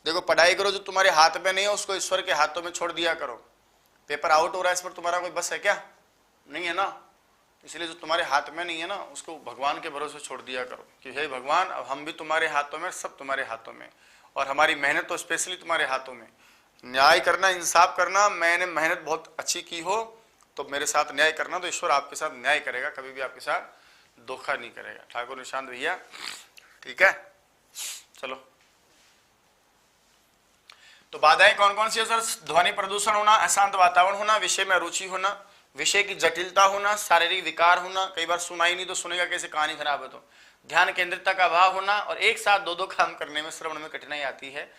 देखो पढ़ाई करो, जो तुम्हारे हाथ में नहीं है उसको ईश्वर के हाथों में छोड़ दिया करो। पेपर आउट हो रहा है, इस पर तुम्हारा कोई बस है क्या? नहीं है ना। इसलिए जो तुम्हारे हाथ में नहीं है ना उसको भगवान के भरोसे छोड़ दिया करो कि हे भगवान, अब हम भी तुम्हारे हाथों में, सब तुम्हारे हाथों में, और हमारी मेहनत तो स्पेशली तुम्हारे हाथों में। न्याय करना, इंसाफ करना, मैंने मेहनत बहुत अच्छी की हो तो मेरे साथ न्याय करना, तो ईश्वर आपके साथ न्याय करेगा, कभी भी आपके साथ धोखा नहीं करेगा। ठाकुर निशांत भैया, ठीक है। चलो, तो बाधाएं कौन कौन सी है सर? ध्वनि प्रदूषण होना, अशांत वातावरण होना, विषय में रुचि होना, विषय की जटिलता होना, शारीरिक विकार होना, कई बार सुनाई नहीं तो सुनेगा कैसे, कहानी खराब है तो, ध्यान केंद्रितता का अभाव होना, और एक साथ दो दो काम करने में, श्रवण में कठिनाई आती है।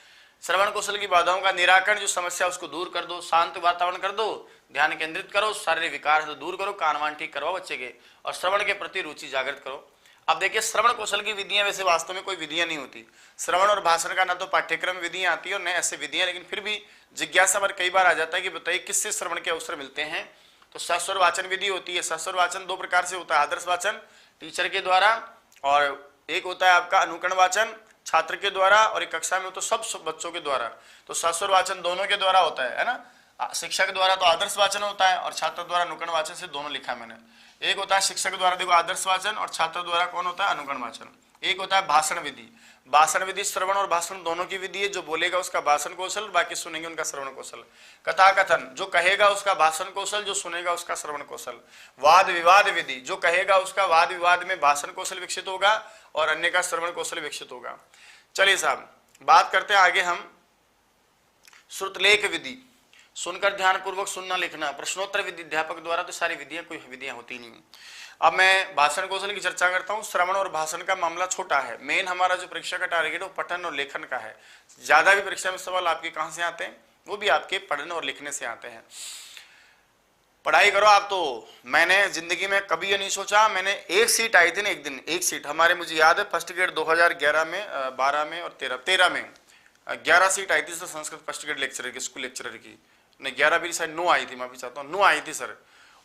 श्रवण कौशल की बाधाओं का निराकरण, जो समस्या उसको दूर कर दो, शांत वातावरण कर दो, ध्यान केंद्रित करो, शारीरिक विकार है तो दूर करो, कान वान ठीक करवाओ बच्चे के, और श्रवण के प्रति रुचि जागृत करो। अब देखिए, श्रवण कौशल की विधियां वैसे वास्तव में कोई विधियां नहीं होती। श्रवण और भाषण का ना तो पाठ्यक्रम में विधियां आती है और न ऐसे विधियां, लेकिन फिर भी जिज्ञासा पर कई बार आ जाता है कि बताइए किससे श्रवण के अवसर मिलते हैं। तो सस्वर वाचन विधि होती है। सस्वर वाचन दो प्रकार से होता है, आदर्श वाचन टीचर के द्वारा, और एक होता है आपका अनुकरण वाचन छात्र के द्वारा, और एक कक्षा में तो सब बच्चों के द्वारा। तो सस्वर वाचन दोनों के द्वारा होता है ना। शिक्षक द्वारा तो आदर्श वाचन होता है और छात्र द्वारा अनुकरण वाचन से दोनों लिखा है मैंने। एक होता है शिक्षक द्वारा, देखो आदर्श वाचन, और छात्र द्वारा कौन होता है? अनुकरण वाचन। एक होता है भाषण विधि। भाषण विधि श्रवण और भाषण दोनों की विधि है। जो बोलेगा उसका भाषण कौशल, बाकी सुनेंगे उनका श्रवण कौशल। कथा कथन, जो कहेगा उसका भाषण कौशल, जो सुनेगा उसका श्रवण कौशल। वाद विवाद विधि, जो कहेगा उसका वाद विवाद में भाषण कौशल विकसित होगा और अन्य का श्रवण कौशल विकसित होगा। चलिए साहब, बात करते हैं आगे हम श्रुतलेख विधि, सुनकर ध्यान पूर्वक सुनना लिखना। प्रश्नोत्तर विधि अध्यापक द्वारा, तो सारी विधियां, कोई विधियां होती नहीं। अब मैं भाषण कौशल की चर्चा करता हूं। श्रवण और भाषण का मामला छोटा है। मेन हमारा जो परीक्षा का टारगेट है वो पठन और लेखन का है। ज्यादा भी परीक्षा में सवाल आपके कहां से आते हैं? वो भी आपके पढ़ने और लिखने से आते हैं। पढ़ाई करो आप। तो मैंने जिंदगी में कभी ये नहीं सोचा, मैंने एक सीट आई थी ना एक दिन, एक सीट हमारे, मुझे याद है फर्स्ट ग्रेड 2011 में, 12 में और 13 में 11 सीट आई थी sir, Sanskrit first grade lecturer की, स्कूल लेक्चरर की। नहीं 11 भी शायद 9 आई थी, माफी चाहता हूँ, 9 आई थी सर।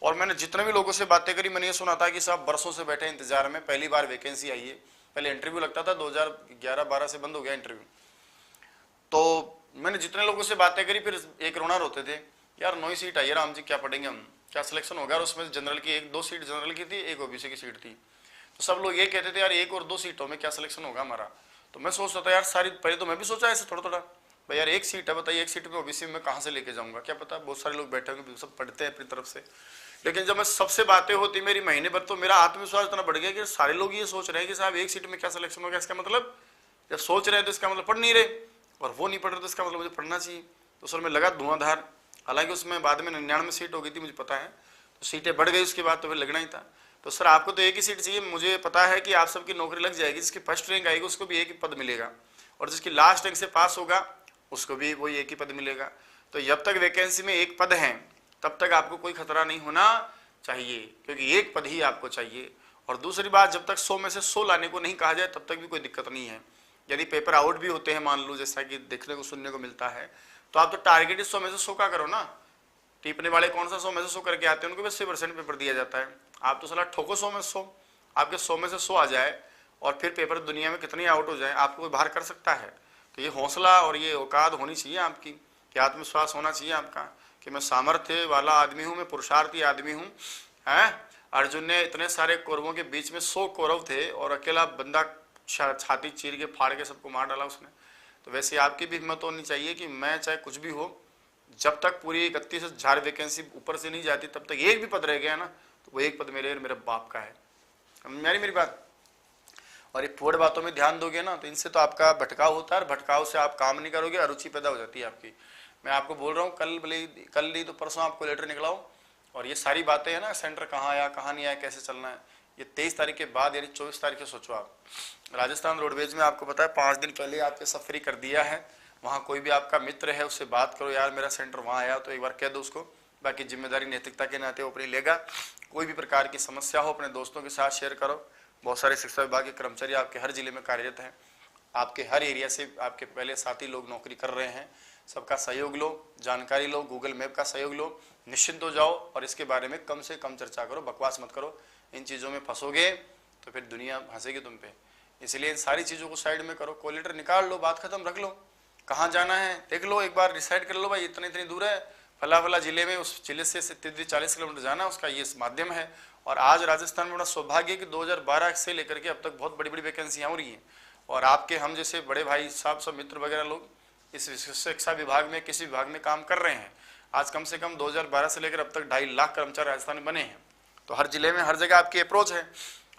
और मैंने जितने भी लोगों से बातें करी, मैंने ये सुना था कि साहब बरसों से बैठे इंतजार में, पहली बार वैकेंसी आई है। पहले इंटरव्यू लगता था, 2011-12 से बंद हो गया इंटरव्यू। तो मैंने जितने लोगों से बातें करी, फिर एक रोना रोते थे, यार 9 सीट आई है राम जी, क्या पढ़ेंगे हम, क्या सिलेक्शन होगा? और उसमें जनरल की 1-2 सीट जनरल की थी, एक ओबीसी की सीट थी। तो सब लोग ये कहते थे यार 1 और 2 सीटों में क्या सिलेक्शन होगा हमारा। तो मैं सोचता था यार सारी, पहले तो मैं भी सोचा ऐसे थोड़ा थोड़ा, भाई यार 1 सीट है, बताइए 1 सीट में ओबीसी में कहाँ से लेके जाऊंगा, क्या पता, बहुत सारे लोग बैठे होंगे, सब पढ़ते हैं अपनी तरफ से। लेकिन जब मैं सबसे बातें होती मेरी महीने भर, तो मेरा आत्मविश्वास इतना बढ़ गया कि सारे लोग ये सोच रहे हैं कि साहब 1 सीट में क्या सिलेक्शन होगा। इसका मतलब जब सोच रहे हैं तो इसका मतलब पढ़ नहीं रहे, और वो नहीं पढ़ रहे तो इसका मतलब मुझे पढ़ना चाहिए। तो सर में लगा धुआंधार। हालांकि उसमें बाद में 99 सीट हो गई थी, मुझे पता है, तो सीटें बढ़ गई उसके बाद, तो फिर लगना ही था। तो सर आपको तो 1 ही सीट चाहिए, मुझे पता है कि आप सबकी नौकरी लग जाएगी, जिसकी फर्स्ट रैंक आएगी उसको भी 1 ही पद मिलेगा, और जिसकी लास्ट रैंक से पास होगा उसको भी वही 1 ही पद मिलेगा। तो जब तक वैकेंसी में 1 पद है तब तक आपको कोई खतरा नहीं होना चाहिए, क्योंकि 1 पद ही आपको चाहिए। और दूसरी बात, जब तक 100 में से 100 लाने को नहीं कहा जाए तब तक भी कोई दिक्कत नहीं है। यदि पेपर आउट भी होते हैं, मान लो, जैसा कि देखने को सुनने को मिलता है, तो आप तो टारगेट 100 में से 100 का करो ना। टीपने वाले कौन सा 100 में से 100 करके आते हैं, उनको 80% पेपर दिया जाता है। आप तो सलाह ठोको 100 में 100, आपके 100 में से 100 आ जाए, और फिर पेपर दुनिया में कितनी आउट हो जाए, आपको कोई बाहर कर सकता है। तो ये हौसला और ये औकात होनी चाहिए आपकी, कि आत्मविश्वास होना चाहिए आपका कि मैं सामर्थ्य वाला आदमी हूँ, मैं पुरुषार्थी आदमी हूँ। हैं, अर्जुन ने इतने सारे कौरवों के बीच में 100 कौरव थे और अकेला बंदा छाती चीर के फाड़ के सबको मार डाला उसने। तो वैसे आपकी भी हिम्मत होनी चाहिए कि मैं चाहे कुछ भी हो, जब तक पूरी 31,000 वैकेंसी ऊपर से नहीं जाती तब तक 1 भी पद रह गया ना, तो वो 1 पद मेरे बाप का है। मेरी बात। और ये फुड़ बातों में ध्यान दोगे ना, तो इनसे तो आपका भटकाव होता है, और भटकाव से आप काम नहीं करोगे, अरुचि पैदा हो जाती है आपकी। मैं आपको बोल रहा हूँ, कल नहीं तो परसों आपको लेटर निकलाओ, और ये सारी बातें है ना, सेंटर कहाँ आया कहाँ नहीं आया, कैसे चलना है, ये 23 तारीख के बाद यानी 24 तारीख से सोचो आप। राजस्थान रोडवेज में आपको पता है 5 दिन पहले आपके सब फ्री कर दिया है। वहाँ कोई भी आपका मित्र है उससे बात करो, यार मेरा सेंटर वहाँ आया, तो एक बार कह दो उसको। बाकी जिम्मेदारी नैतिकता के नाते वो अपनी लेगा। कोई भी प्रकार की समस्या हो अपने दोस्तों के साथ शेयर करो। बहुत सारे शिक्षा विभाग के कर्मचारी आपके हर जिले में कार्यरत हैं, आपके हर एरिया से आपके पहले साथी लोग नौकरी कर रहे हैं। सबका सहयोग लो, जानकारी लो, गूगल मैप का सहयोग लो, निश्चिंत हो जाओ, और इसके बारे में कम से कम चर्चा करो, बकवास मत करो। इन चीज़ों में फंसोगे तो फिर दुनिया हंसेगी तुम पे। इसलिए इन सारी चीज़ों को साइड में करो, कोलेटर निकाल लो, बात खत्म, रख लो। कहाँ जाना है देख लो, एक बार डिसाइड कर लो भाई इतनी इतनी दूर है, फला फला जिले में, उस जिले से 40 किलोमीटर जाना, उसका ये माध्यम है। और आज राजस्थान में बड़ा सौभाग्य है कि 2012 से लेकर के अब तक बहुत बड़ी बड़ी वैकेंसियाँ हो रही हैं, और आपके हम जैसे बड़े भाई साहब सब मित्र वगैरह लोग इस शिक्षा विभाग में किसी विभाग में काम कर रहे हैं। आज कम से कम 2012 से लेकर अब तक 2.5 लाख कर्मचारी राजस्थान में बने हैं। तो हर जिले में हर जगह आपकी अप्रोच है,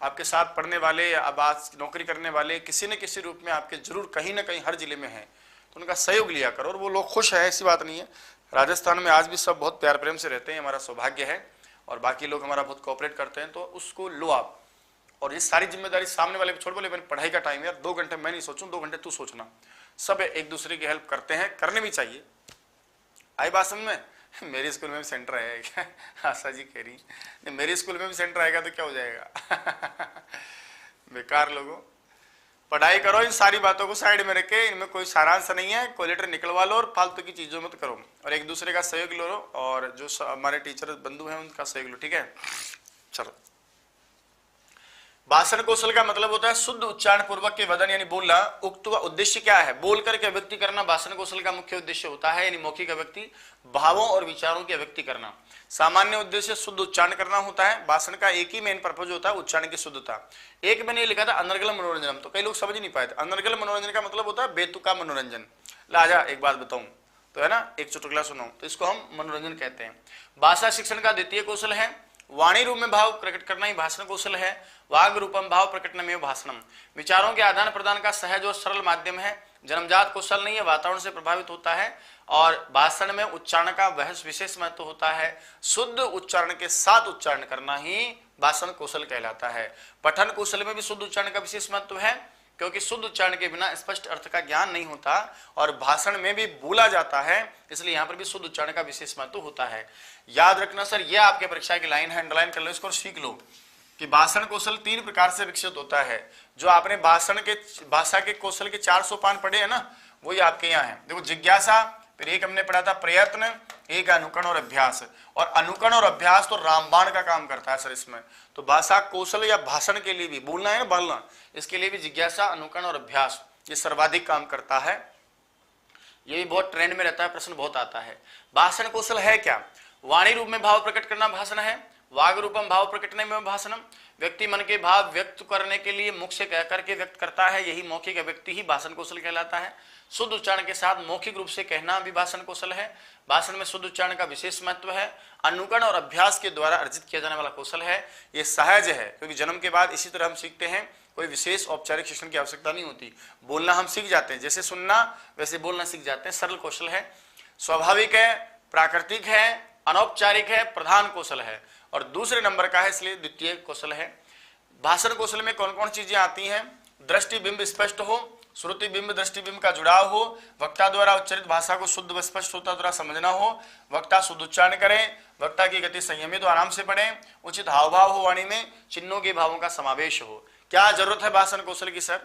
आपके साथ पढ़ने वाले, अब आज नौकरी करने वाले किसी न किसी रूप में आपके जरूर कहीं ना कहीं हर जिले में हैं, तो उनका सहयोग लिया करो। और वो लोग खुश हैं, ऐसी बात नहीं है। राजस्थान में आज भी सब बहुत प्यार प्रेम से रहते हैं, हमारा सौभाग्य है, और बाकी लोग हमारा बहुत कोऑपरेट करते हैं, तो उसको लो आप। और ये सारी जिम्मेदारी सामने वाले को छोड़, बोले मैंने पढ़ाई का टाइम है यार, 2 घंटे मैं नहीं सोचूं, 2 घंटे तू सोचना। सब एक दूसरे की हेल्प करते हैं, करने भी चाहिए। आई बात समझ में? मेरे स्कूल में भी सेंटर आएगा, आशा जी कह रही नहीं, मेरे स्कूल में भी सेंटर आएगा तो क्या हो जाएगा? बेकार लोगों, पढ़ाई करो, इन सारी बातों को साइड में रखे, इनमें कोई सारांश नहीं है, कोलेटर निकलवा लो और फालतू की चीजों मत करो, और एक दूसरे का सहयोग लो, और जो हमारे टीचर बंधु हैं उनका सहयोग लो, ठीक है। चलो, भाषण कौशल का मतलब होता है शुद्ध उच्चारण पूर्वक के वदन यानी बोलना। उक्त का उद्देश्य क्या है? बोल करके अभिव्यक्ति करना भाषण कौशल का मुख्य उद्देश्य होता है, यानी मौखिक अभिव्यक्ति, भावों और विचारों की अभिव्यक्ति करना। सामान्य उद्देश्य शुद्ध उच्चारण करना होता है। भाषण का एक ही मेन पर्पज होता है, उच्चारण की शुद्धता। एक मैंने लिखा था अनर्गल मनोरंजन, तो कई लोग समझ नहीं पाए थे। अनर्गल मनोरंजन का मतलब होता है बेतुका मनोरंजन। लाजा एक बात बताऊं तो है ना, एक चुटकुला सुनाऊं तो इसको हम मनोरंजन कहते हैं। भाषा शिक्षण का द्वितीय कौशल है। वाणी रूप में भाव प्रकट करना ही भाषण कौशल है। वाग रूपम भाव प्रकटनमेव भाषणम। विचारों के आदान प्रदान का सहज और सरल माध्यम है। जन्मजात कौशल नहीं है, वातावरण से प्रभावित होता है। और भाषण में उच्चारण का वह विशेष महत्व होता है। शुद्ध उच्चारण के साथ उच्चारण करना ही भाषण कौशल कहलाता है। पठन कौशल में भी शुद्ध उच्चारण का विशेष महत्व है, क्योंकि शुद्ध उच्चारण के बिना स्पष्ट अर्थ का ज्ञान नहीं होता, और भाषण में भी बोला जाता है, इसलिए यहाँ पर भी शुद्ध उच्चारण का विशेष महत्व होता है। याद रखना सर, ये आपके परीक्षा की लाइन है, अंडरलाइन कर लो इसको, सीख लो कि भाषण कौशल 3 प्रकार से विकसित होता है। जो आपने भाषा के कौशल के 4 सोपान पढ़े हैं ना, वही आपके यहाँ है। देखो, जिज्ञासा, फिर एक हमने पढ़ा था प्रयत्न, एक अनुकरण और अभ्यास। और अनुकरण और अभ्यास तो रामबाण का काम करता है सर इसमें। तो भाषा कौशल या भाषण के लिए भी, बोलना है ना, बोलना, इसके लिए भी जिज्ञासा, अनुकरण और अभ्यास ये सर्वाधिक काम करता है। ये भी बहुत ट्रेंड में रहता है, प्रश्न बहुत आता है। भाषण कौशल है क्या? वाणी रूप में भाव प्रकट करना भाषण है। वाग रूपम भाव प्रकटने में भाषणम। व्यक्ति मन के भाव व्यक्त करने के लिए मुख से कह करके व्यक्त करता है, यही मौखिक अभिव्यक्ति ही भाषण कौशल कहलाता है। शुद्ध उच्चारण के साथ मौखिक रूप से कहना भी भाषण कौशल है। भाषण में शुद्ध उच्चारण का विशेष महत्व है। अनुकरण और अभ्यास के द्वारा अर्जित किया जाने वाला कौशल है। ये सहज है, क्योंकि जन्म के बाद इसी तरह हम सीखते हैं, कोई विशेष औपचारिक शिक्षण की आवश्यकता नहीं होती। बोलना हम सीख जाते हैं, जैसे सुनना वैसे बोलना सीख जाते हैं। सरल कौशल है, स्वाभाविक है, प्राकृतिक है, अनौपचारिक है, प्रधान कौशल है, और दूसरे नंबर का है, इसलिए द्वितीय कौशल है। भाषण कौशल में कौन कौन चीजें आती हैं? दृष्टि बिंब स्पष्ट हो, श्रुति बिंब दृष्टि बिंब का जुड़ाव हो, वक्ता द्वारा उच्चारित भाषा को शुद्ध व स्पष्ट श्रोता द्वारा समझना हो, वक्ता शुद्ध उच्चारण करें, वक्ता की गति संयमित और आराम से पढ़े, उचित हाव भाव हो वाणी में, चिन्हों के भावों का समावेश हो। क्या जरूरत है भाषण कौशल की सर?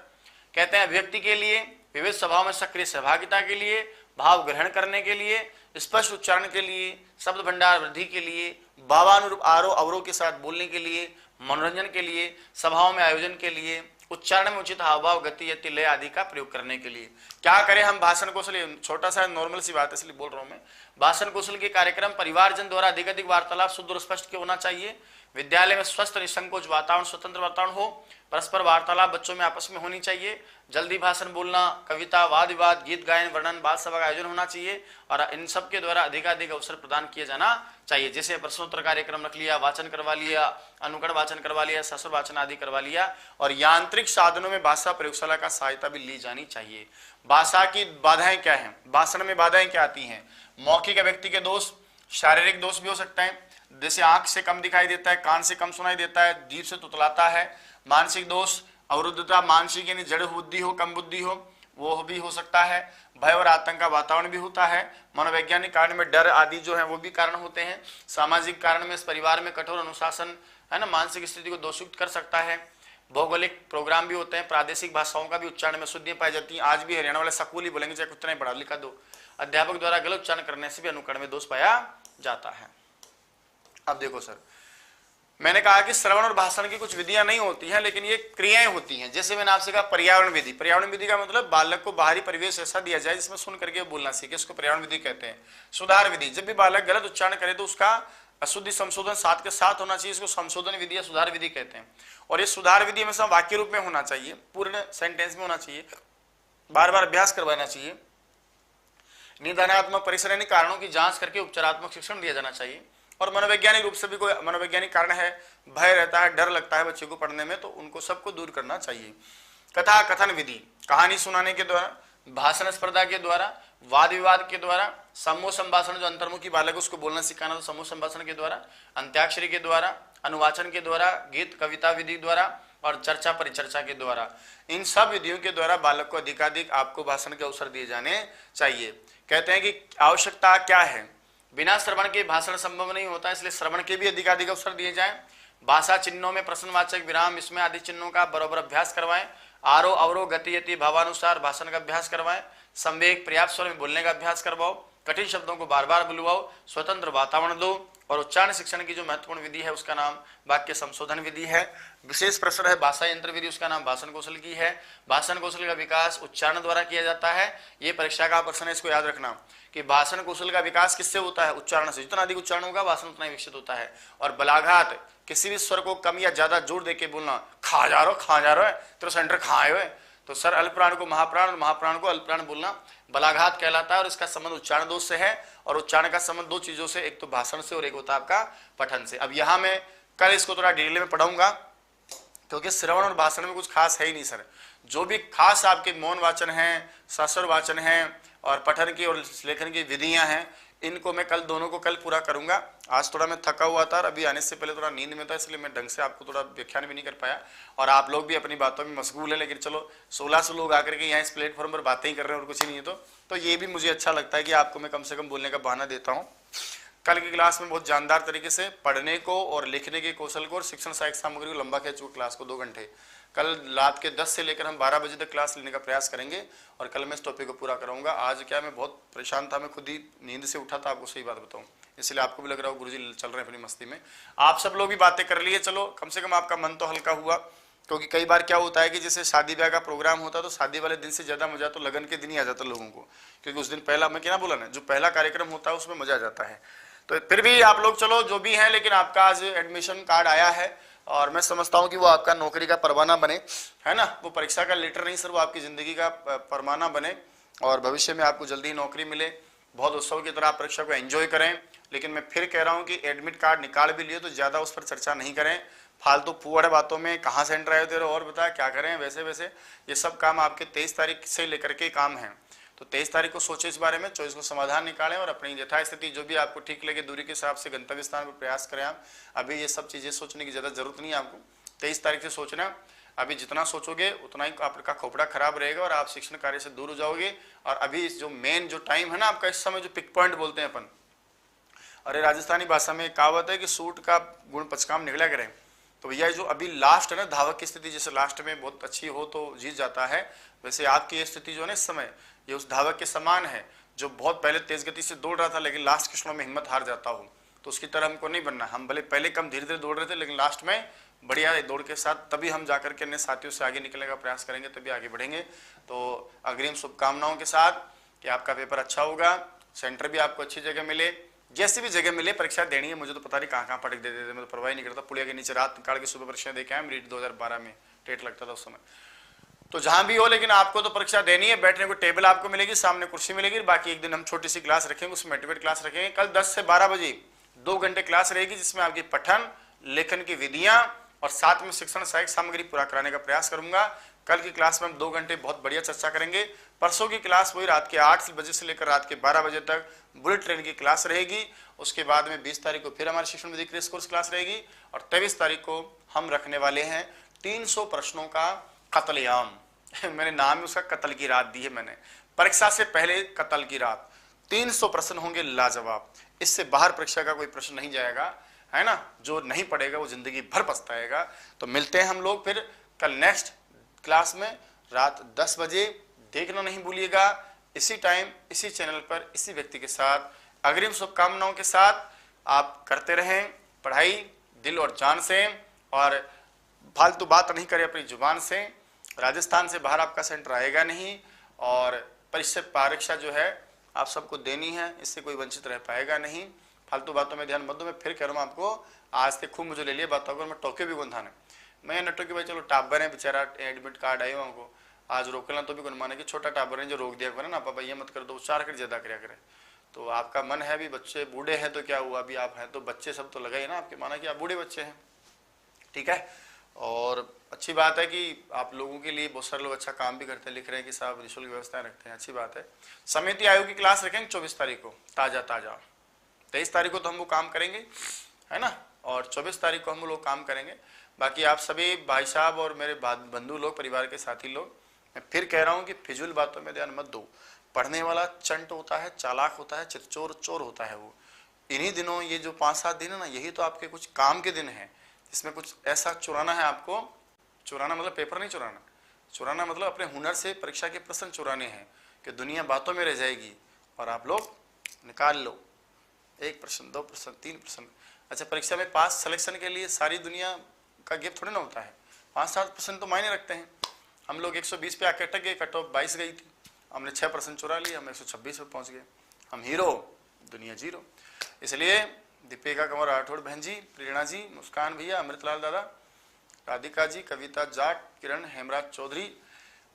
कहते हैं व्यक्ति के लिए, विविध सभाओं में सक्रिय सहभागिता के लिए, भाव ग्रहण करने के लिए, स्पष्ट उच्चारण के लिए, शब्द भंडार वृद्धि के लिए, भावानुरूप आरोह अवरोह के साथ बोलने के लिए, मनोरंजन के लिए, सभाओं में आयोजन के लिए, उच्चारण में उचित हाव भाव, गति, यति, लय आदि का प्रयोग करने के लिए। क्या करें हम भाषण कौशल? छोटा सा नॉर्मल सी बात है इसलिए बोल रहा हूं मैं। भाषण कौशल के कार्यक्रम परिवारजन द्वारा अधिक वार्तालाप शुद्ध और स्पष्ट होना चाहिए। विद्यालय में स्वस्थ निसंकोच वातावरण, स्वतंत्र वातावरण हो। परस्पर वार्तालाप बच्चों में आपस में होनी चाहिए। जल्दी भाषण बोलना, कविता, वाद विवाद, गीत गायन, वर्णन, बाल सभा का आयोजन होना चाहिए, और इन सब के द्वारा अधिकाधिक अवसर प्रदान किया जाना चाहिए। जैसे प्रश्नोत्तर कार्यक्रम रख लिया, वाचन करवा लिया, अनुकरण वाचन करवा लिया, सस्त्र वाचन आदि करवा लिया, और यांत्रिक साधनों में भाषा प्रयोगशाला का सहायता भी ली जानी चाहिए। भाषा की बाधाएं क्या हैं? भाषण में बाधाएं क्या आती हैं? मौखिक अभिव्यक्ति के दोष, शारीरिक दोष भी हो सकते हैं, जैसे आंख से कम दिखाई देता है, कान से कम सुनाई देता है, जीभ से तुतलाता है। मानसिक दोष, अवरुद्धता, मानसिक यानी जड़ बुद्धि हो, कम बुद्धि हो, वो भी हो सकता है। भय और आतंक का वातावरण भी होता है। मनोवैज्ञानिक कारण में डर आदि जो है वो भी कारण होते हैं। सामाजिक कारण में इस परिवार में कठोर अनुशासन है ना, मानसिक स्थिति को दोषयुक्त कर सकता है। भौगोलिक प्रोग्राम भी होते हैं। प्रादेशिक भाषाओं का भी उच्चारण में शुद्धियां पाई जाती हैं। आज भी हरियाणा वाले सकूली बोलेंगे, चाहे कुछ नहीं पढ़ा लिखा दो। अध्यापक द्वारा गलत उच्चारण करने से भी अनुकरण में दोष पाया जाता है। अब देखो सर, मैंने कहा कि श्रवण और भाषण की कुछ विधियां नहीं होती हैं, लेकिन ये क्रियाएं होती हैं। जैसे मैंने आपसे कहा पर्यावरण विधि। पर्यावरण विधि का मतलब बालक को बाहरी परिवेश ऐसा दिया जाए जिसमें सुन करके बोलना सीखे, इसको पर्यावरण विधि कहते हैं। सुधार विधि, जब भी बालक गलत उच्चारण करे तो उसका अशुद्धि संशोधन साथ के साथ होना चाहिए, इसको संशोधन विधि या सुधार विधि कहते हैं। और ये सुधार विधि हमेशा वाक्य रूप में होना चाहिए, पूर्ण सेंटेंस में होना चाहिए, बार बार अभ्यास करवाना चाहिए। निदानात्मक परिसर यानी कारणों की जांच करके उपचारात्मक शिक्षण दिया जाना चाहिए। और मनोवैज्ञानिक रूप से भी कोई मनोवैज्ञानिक कारण है, भय रहता है, डर लगता है बच्चे को पढ़ने में, तो उनको सबको दूर करना चाहिए। कथा कथन विधि, कहानी सुनाने के द्वारा, भाषण स्पर्धा के द्वारा, वाद विवाद के द्वारा, समूह संभाषण जो अंतर्मुखी बालक उसको बोलना सिखाना तो समूह संभाषण के द्वारा, अंत्याक्षरी के द्वारा, अनुवाचन के द्वारा, गीत कविता विधि द्वारा और चर्चा परिचर्चा के द्वारा। इन सब विधियों के द्वारा बालक को अधिकाधिक आपको भाषण के अवसर दिए जाने चाहिए। कहते हैं कि आवश्यकता क्या है, बिना श्रवण के भाषण संभव नहीं होता, इसलिए श्रवण के भी अधिकाधिक अवसर दिए जाएं। भाषा चिन्हों में प्रश्नवाचक विराम इसमें आदि चिन्हों का बराबर अभ्यास करवाएं। आरोह अवरोह गति यति भावानुसार भाषण का अभ्यास करवाएं। संवेग पर्याप्त स्वर में बोलने का अभ्यास करवाओ। कठिन शब्दों को बार बार बुलवाओ। स्वतंत्र वातावरण दो। और उच्चारण शिक्षण की जो महत्वपूर्ण विधि है उसका नाम वाक्य संशोधन विधि है। विशेष प्रश्न है भाषा यंत्र विधि, उसका नाम भाषण कौशल की है। भाषण कौशल का विकास उच्चारण द्वारा किया जाता है। ये परीक्षा का प्रश्न है, इसको याद रखना कि भाषण कौशल का विकास किससे होता है, उच्चारण से। जितना अधिक उच्चारण होगा भाषण उतना ही विकसित होता है। और बलाघात, किसी भी स्वर को कम या ज्यादा जोर देके बोलना, खा जा रहा है तो सेंटर खाए हुए, तो सर अल्पप्राण को महाप्राण और महाप्राण को अल्पप्राण बोलना बलाघात कहलाता है। और इसका संबंध उच्चारण दोष से है। और उच्चारण का संबंध दो चीजों से, एक तो भाषण से और एक होता है आपका पठन से। अब यहाँ मैं कल इसको थोड़ा डिटेल में पढ़ाऊंगा, क्योंकि श्रवण और भाषण में कुछ खास है ही नहीं सर। जो भी खास आपके मौन वाचन है, सस्वर वाचन है और पठन की और लेखन की विधियां हैं, इनको मैं कल दोनों को कल पूरा करूंगा। आज थोड़ा मैं थका हुआ था और अभी आने से पहले थोड़ा नींद में था, इसलिए मैं ढंग से आपको थोड़ा व्याख्यान भी नहीं कर पाया। और आप लोग भी अपनी बातों में मशगूल है, लेकिन चलो 1600 लोग आकर के यहाँ इस प्लेटफॉर्म पर बातें ही कर रहे हैं और कुछ ही नहीं है, तो ये भी मुझे अच्छा लगता है कि आपको मैं कम से कम बोलने का बहाना देता हूँ। कल की क्लास में बहुत जानदार तरीके से पढ़ने को और लिखने के कौशल को और शिक्षण सहायक सामग्री को लंबा खींच क्लास को 2 घंटे कल रात के 10 से लेकर हम 12 बजे तक क्लास लेने का प्रयास करेंगे। और कल मैं इस टॉपिक को पूरा कराऊंगा। आज क्या मैं बहुत परेशान था, मैं खुद ही नींद से उठा था, आपको सही बात बताऊं, इसलिए आपको भी लग रहा हो गुरुजी चल रहे हैं अपनी मस्ती में। आप सब लोग भी बातें कर लिए, चलो कम से कम आपका मन तो हल्का हुआ। क्योंकि कई बार क्या होता है कि जैसे शादी ब्याह का प्रोग्राम होता है तो शादी वाले दिन से ज़्यादा मजा तो लगन के दिन ही आ जाता है लोगों को, क्योंकि उस दिन पहला, मैं क्या बोला ना, जो पहला कार्यक्रम होता है उसमें मजा आ जाता है। तो फिर भी आप लोग चलो जो भी हैं, लेकिन आपका आज एडमिशन कार्ड आया है और मैं समझता हूँ कि वो आपका नौकरी का परवाना बने, है ना। वो परीक्षा का लेटर नहीं सर, वो आपकी ज़िंदगी का परवाना बने और भविष्य में आपको जल्दी ही नौकरी मिले। बहुत उत्सव की तरह आप परीक्षा को एंजॉय करें। लेकिन मैं फिर कह रहा हूँ कि एडमिट कार्ड निकाल भी लिए तो ज़्यादा उस पर चर्चा नहीं करें, फालतू फूहड़ बातों में कहाँ सेंटर आए तेरे और बता क्या करें वैसे वैसे। ये सब काम आपके 23 तारीख से लेकर के काम है, तो 23 तारीख को सोचे इस बारे में, 24 को समाधान निकालें और अपनी यथास्थिति जो भी आपको ठीक लगे दूरी के हिसाब से गंतव्य स्थान पर प्रयास करें आप। अभी ये सब चीज़ें सोचने की ज़्यादा जरूरत नहीं है आपको, 23 तारीख से सोचना। अभी जितना सोचोगे उतना ही आपका खोपड़ा खराब रहेगा और आप शिक्षण कार्य से दूर हो जाओगे। और अभी जो मेन जो टाइम है ना आपका, इस समय जो पिक पॉइंट बोलते हैं अपन, अरे राजस्थानी भाषा में कहावत है कि सूट का गुण पचकाम निकला करें। तो भैया जो अभी लास्ट है ना, धावक की स्थिति जैसे लास्ट में बहुत अच्छी हो तो जीत जाता है, वैसे आपकी ये स्थिति जो है ना इस समय, ये उस धावक के समान है जो बहुत पहले तेज गति से दौड़ रहा था लेकिन लास्ट के क्षणों में हिम्मत हार जाता हो। तो उसकी तरह हमको नहीं बनना। हम भले पहले कम धीरे धीरे दौड़ रहे थे, लेकिन लास्ट में बढ़िया दौड़ के साथ तभी हम जाकर के अन्य साथियों से आगे निकलने का प्रयास करेंगे, तभी आगे बढ़ेंगे। तो अग्रिम शुभकामनाओं के साथ कि आपका पेपर अच्छा होगा, सेंटर भी आपको अच्छी जगह मिले, जैसी भी जगह मिले परीक्षा देनी है। मुझे तो पता नहीं कहाँ पटक दे देते, मैं तो परवाह नहीं करता। पुलिया के नीचे रात निकाल के सुबह परीक्षा देखे आए, रीट 2012 में टेट लगता था उस समय। तो जहां भी हो, लेकिन आपको तो परीक्षा देनी है। बैठने को टेबल आपको मिलेगी, सामने कुर्सी मिलेगी। बाकी एक दिन हम छोटी सी क्लास रखेंगे, उसमें मोटिवेट क्लास रखेंगे। कल 10 से 12 बजे 2 घंटे क्लास रहेगी, जिसमें आपकी पठन लेखन की विधियां और साथ में शिक्षण सहायक सामग्री पूरा कराने का प्रयास करूंगा। कल की क्लास में हम 2 घंटे बहुत बढ़िया चर्चा करेंगे। परसों की क्लास वही रात के 8 बजे से लेकर रात के 12 बजे तक बुलेट ट्रेन की क्लास रहेगी। उसके बाद में 20 तारीख को फिर हमारी शिक्षण विधि क्रेश कोर्स क्लास रहेगी। और 23 तारीख को हम रखने वाले हैं 300 प्रश्नों का कत्लेआम। मैंने नाम उसका कत्ल की रात दी है मैंने, परीक्षा से पहले कत्ल की रात। 300 प्रश्न होंगे लाजवाब, इससे बाहर परीक्षा का कोई प्रश्न नहीं जाएगा, है ना। जो नहीं पढ़ेगा वो जिंदगी भर पछताएगा। तो मिलते हैं हम लोग फिर कल नेक्स्ट क्लास में रात 10 बजे। देखना नहीं भूलिएगा, इसी टाइम इसी चैनल पर इसी व्यक्ति के साथ। अग्रिम शुभकामनाओं के साथ आप करते रहें पढ़ाई, दिल और जान से, और फालतू बात नहीं करें अपनी जुबान से। राजस्थान से बाहर आपका सेंटर आएगा नहीं, और परीक्षा जो है आप सबको देनी है, इससे कोई वंचित रह पाएगा नहीं। फालतू बातों में ध्यान मत दो। मैं फिर कह रहा हूँ आपको, आज से खूब मुझे ले लिए बातों को, मैं टोके भी कौन थाने, मैं नटो कि भाई चलो टाबर है बेचारा, एडमिट कार्ड आए हमको आज रोकना, तो भी कौन माने कि छोटा टाबर है जो रोक दिया करे ना, पापा ये मत कर दो, उपचार कर ज्यादा कराया करे। तो आपका मन है भी, बच्चे बूढ़े हैं तो क्या हुआ, अभी आप हैं तो बच्चे सब तो लगे ही ना आपके, माना कि आप बूढ़े बच्चे हैं, ठीक है। और अच्छी बात है कि आप लोगों के लिए बहुत सारे लोग अच्छा काम भी करते हैं, लिख रहे हैं कि साहब निःशुल्क व्यवस्थाएं रखते हैं, अच्छी बात है। समिति आयोग की क्लास रखेंगे 24 तारीख को, ताजा 23 तारीख को तो हम वो काम करेंगे, है ना, और 24 तारीख को हम लोग काम करेंगे। बाकी आप सभी भाई साहब और मेरे बंधु लोग, परिवार के साथी लोग, मैं फिर कह रहा हूँ कि फिजूल बातों में ध्यान मत दो। पढ़ने वाला चंट होता है, चालाक होता है, चिरचोर चोर होता है वो। इन्हीं दिनों ये जो 5-7 दिन है ना, यही तो आपके कुछ काम के दिन हैं, इसमें कुछ ऐसा चुराना है आपको। चुराना मतलब पेपर नहीं चुराना, चुराना मतलब अपने हुनर से परीक्षा के प्रश्न चुराने हैं कि दुनिया बातों में रह जाएगी और आप लोग निकाल लो 1 प्रश्न, 2 प्रश्न, 3 प्रश्न। अच्छा, परीक्षा में पास सिलेक्शन के लिए सारी दुनिया का गिफ्ट थोड़ी ना होता है, 5-7 प्रश्न तो मायने रखते हैं। हम लोग 120 पे आके अटक गए, कट ऑफ 22 गई थी, हमने 6 प्रश्न चुरा लिए, हम 126 पे पहुंच गए, हम हीरो, दुनिया जीरो। इसलिए दीपिका कंवर राठौड़ बहन जी, प्रेरणा जी, मुस्कान भैया, अमृतलाल दादा, राधिका जी, कविता जाट, किरण, हेमराज चौधरी,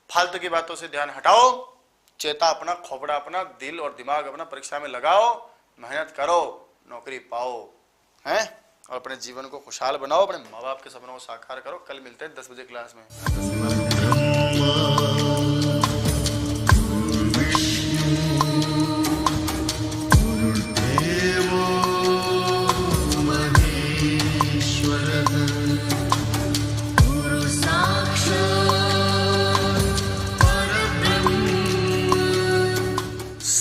फालतू की बातों से ध्यान हटाओ, चेता अपना, खोपड़ा अपना, दिल और दिमाग अपना परीक्षा में लगाओ, मेहनत करो, नौकरी पाओ, हैं, और अपने जीवन को खुशहाल बनाओ, अपने माँ बाप के सपनों को साकार करो। कल मिलते हैं 10 बजे क्लास में।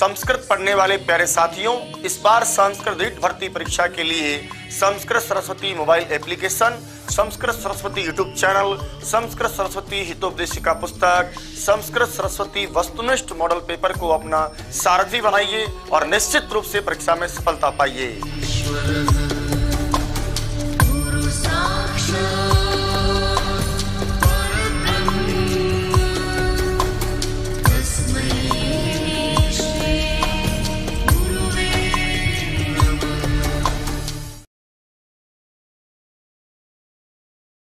संस्कृत पढ़ने वाले प्यारे साथियों, इस बार संस्कृत रीट भर्ती परीक्षा के लिए Sanskrit Saraswati mobile application, Sanskrit Saraswati YouTube channel, Sanskrit Saraswati Hitopadeshika पुस्तक, संस्कृत सरस्वती वस्तुनिष्ठ मॉडल पेपर को अपना सारथी बनाइए और निश्चित रूप से परीक्षा में सफलता पाइए।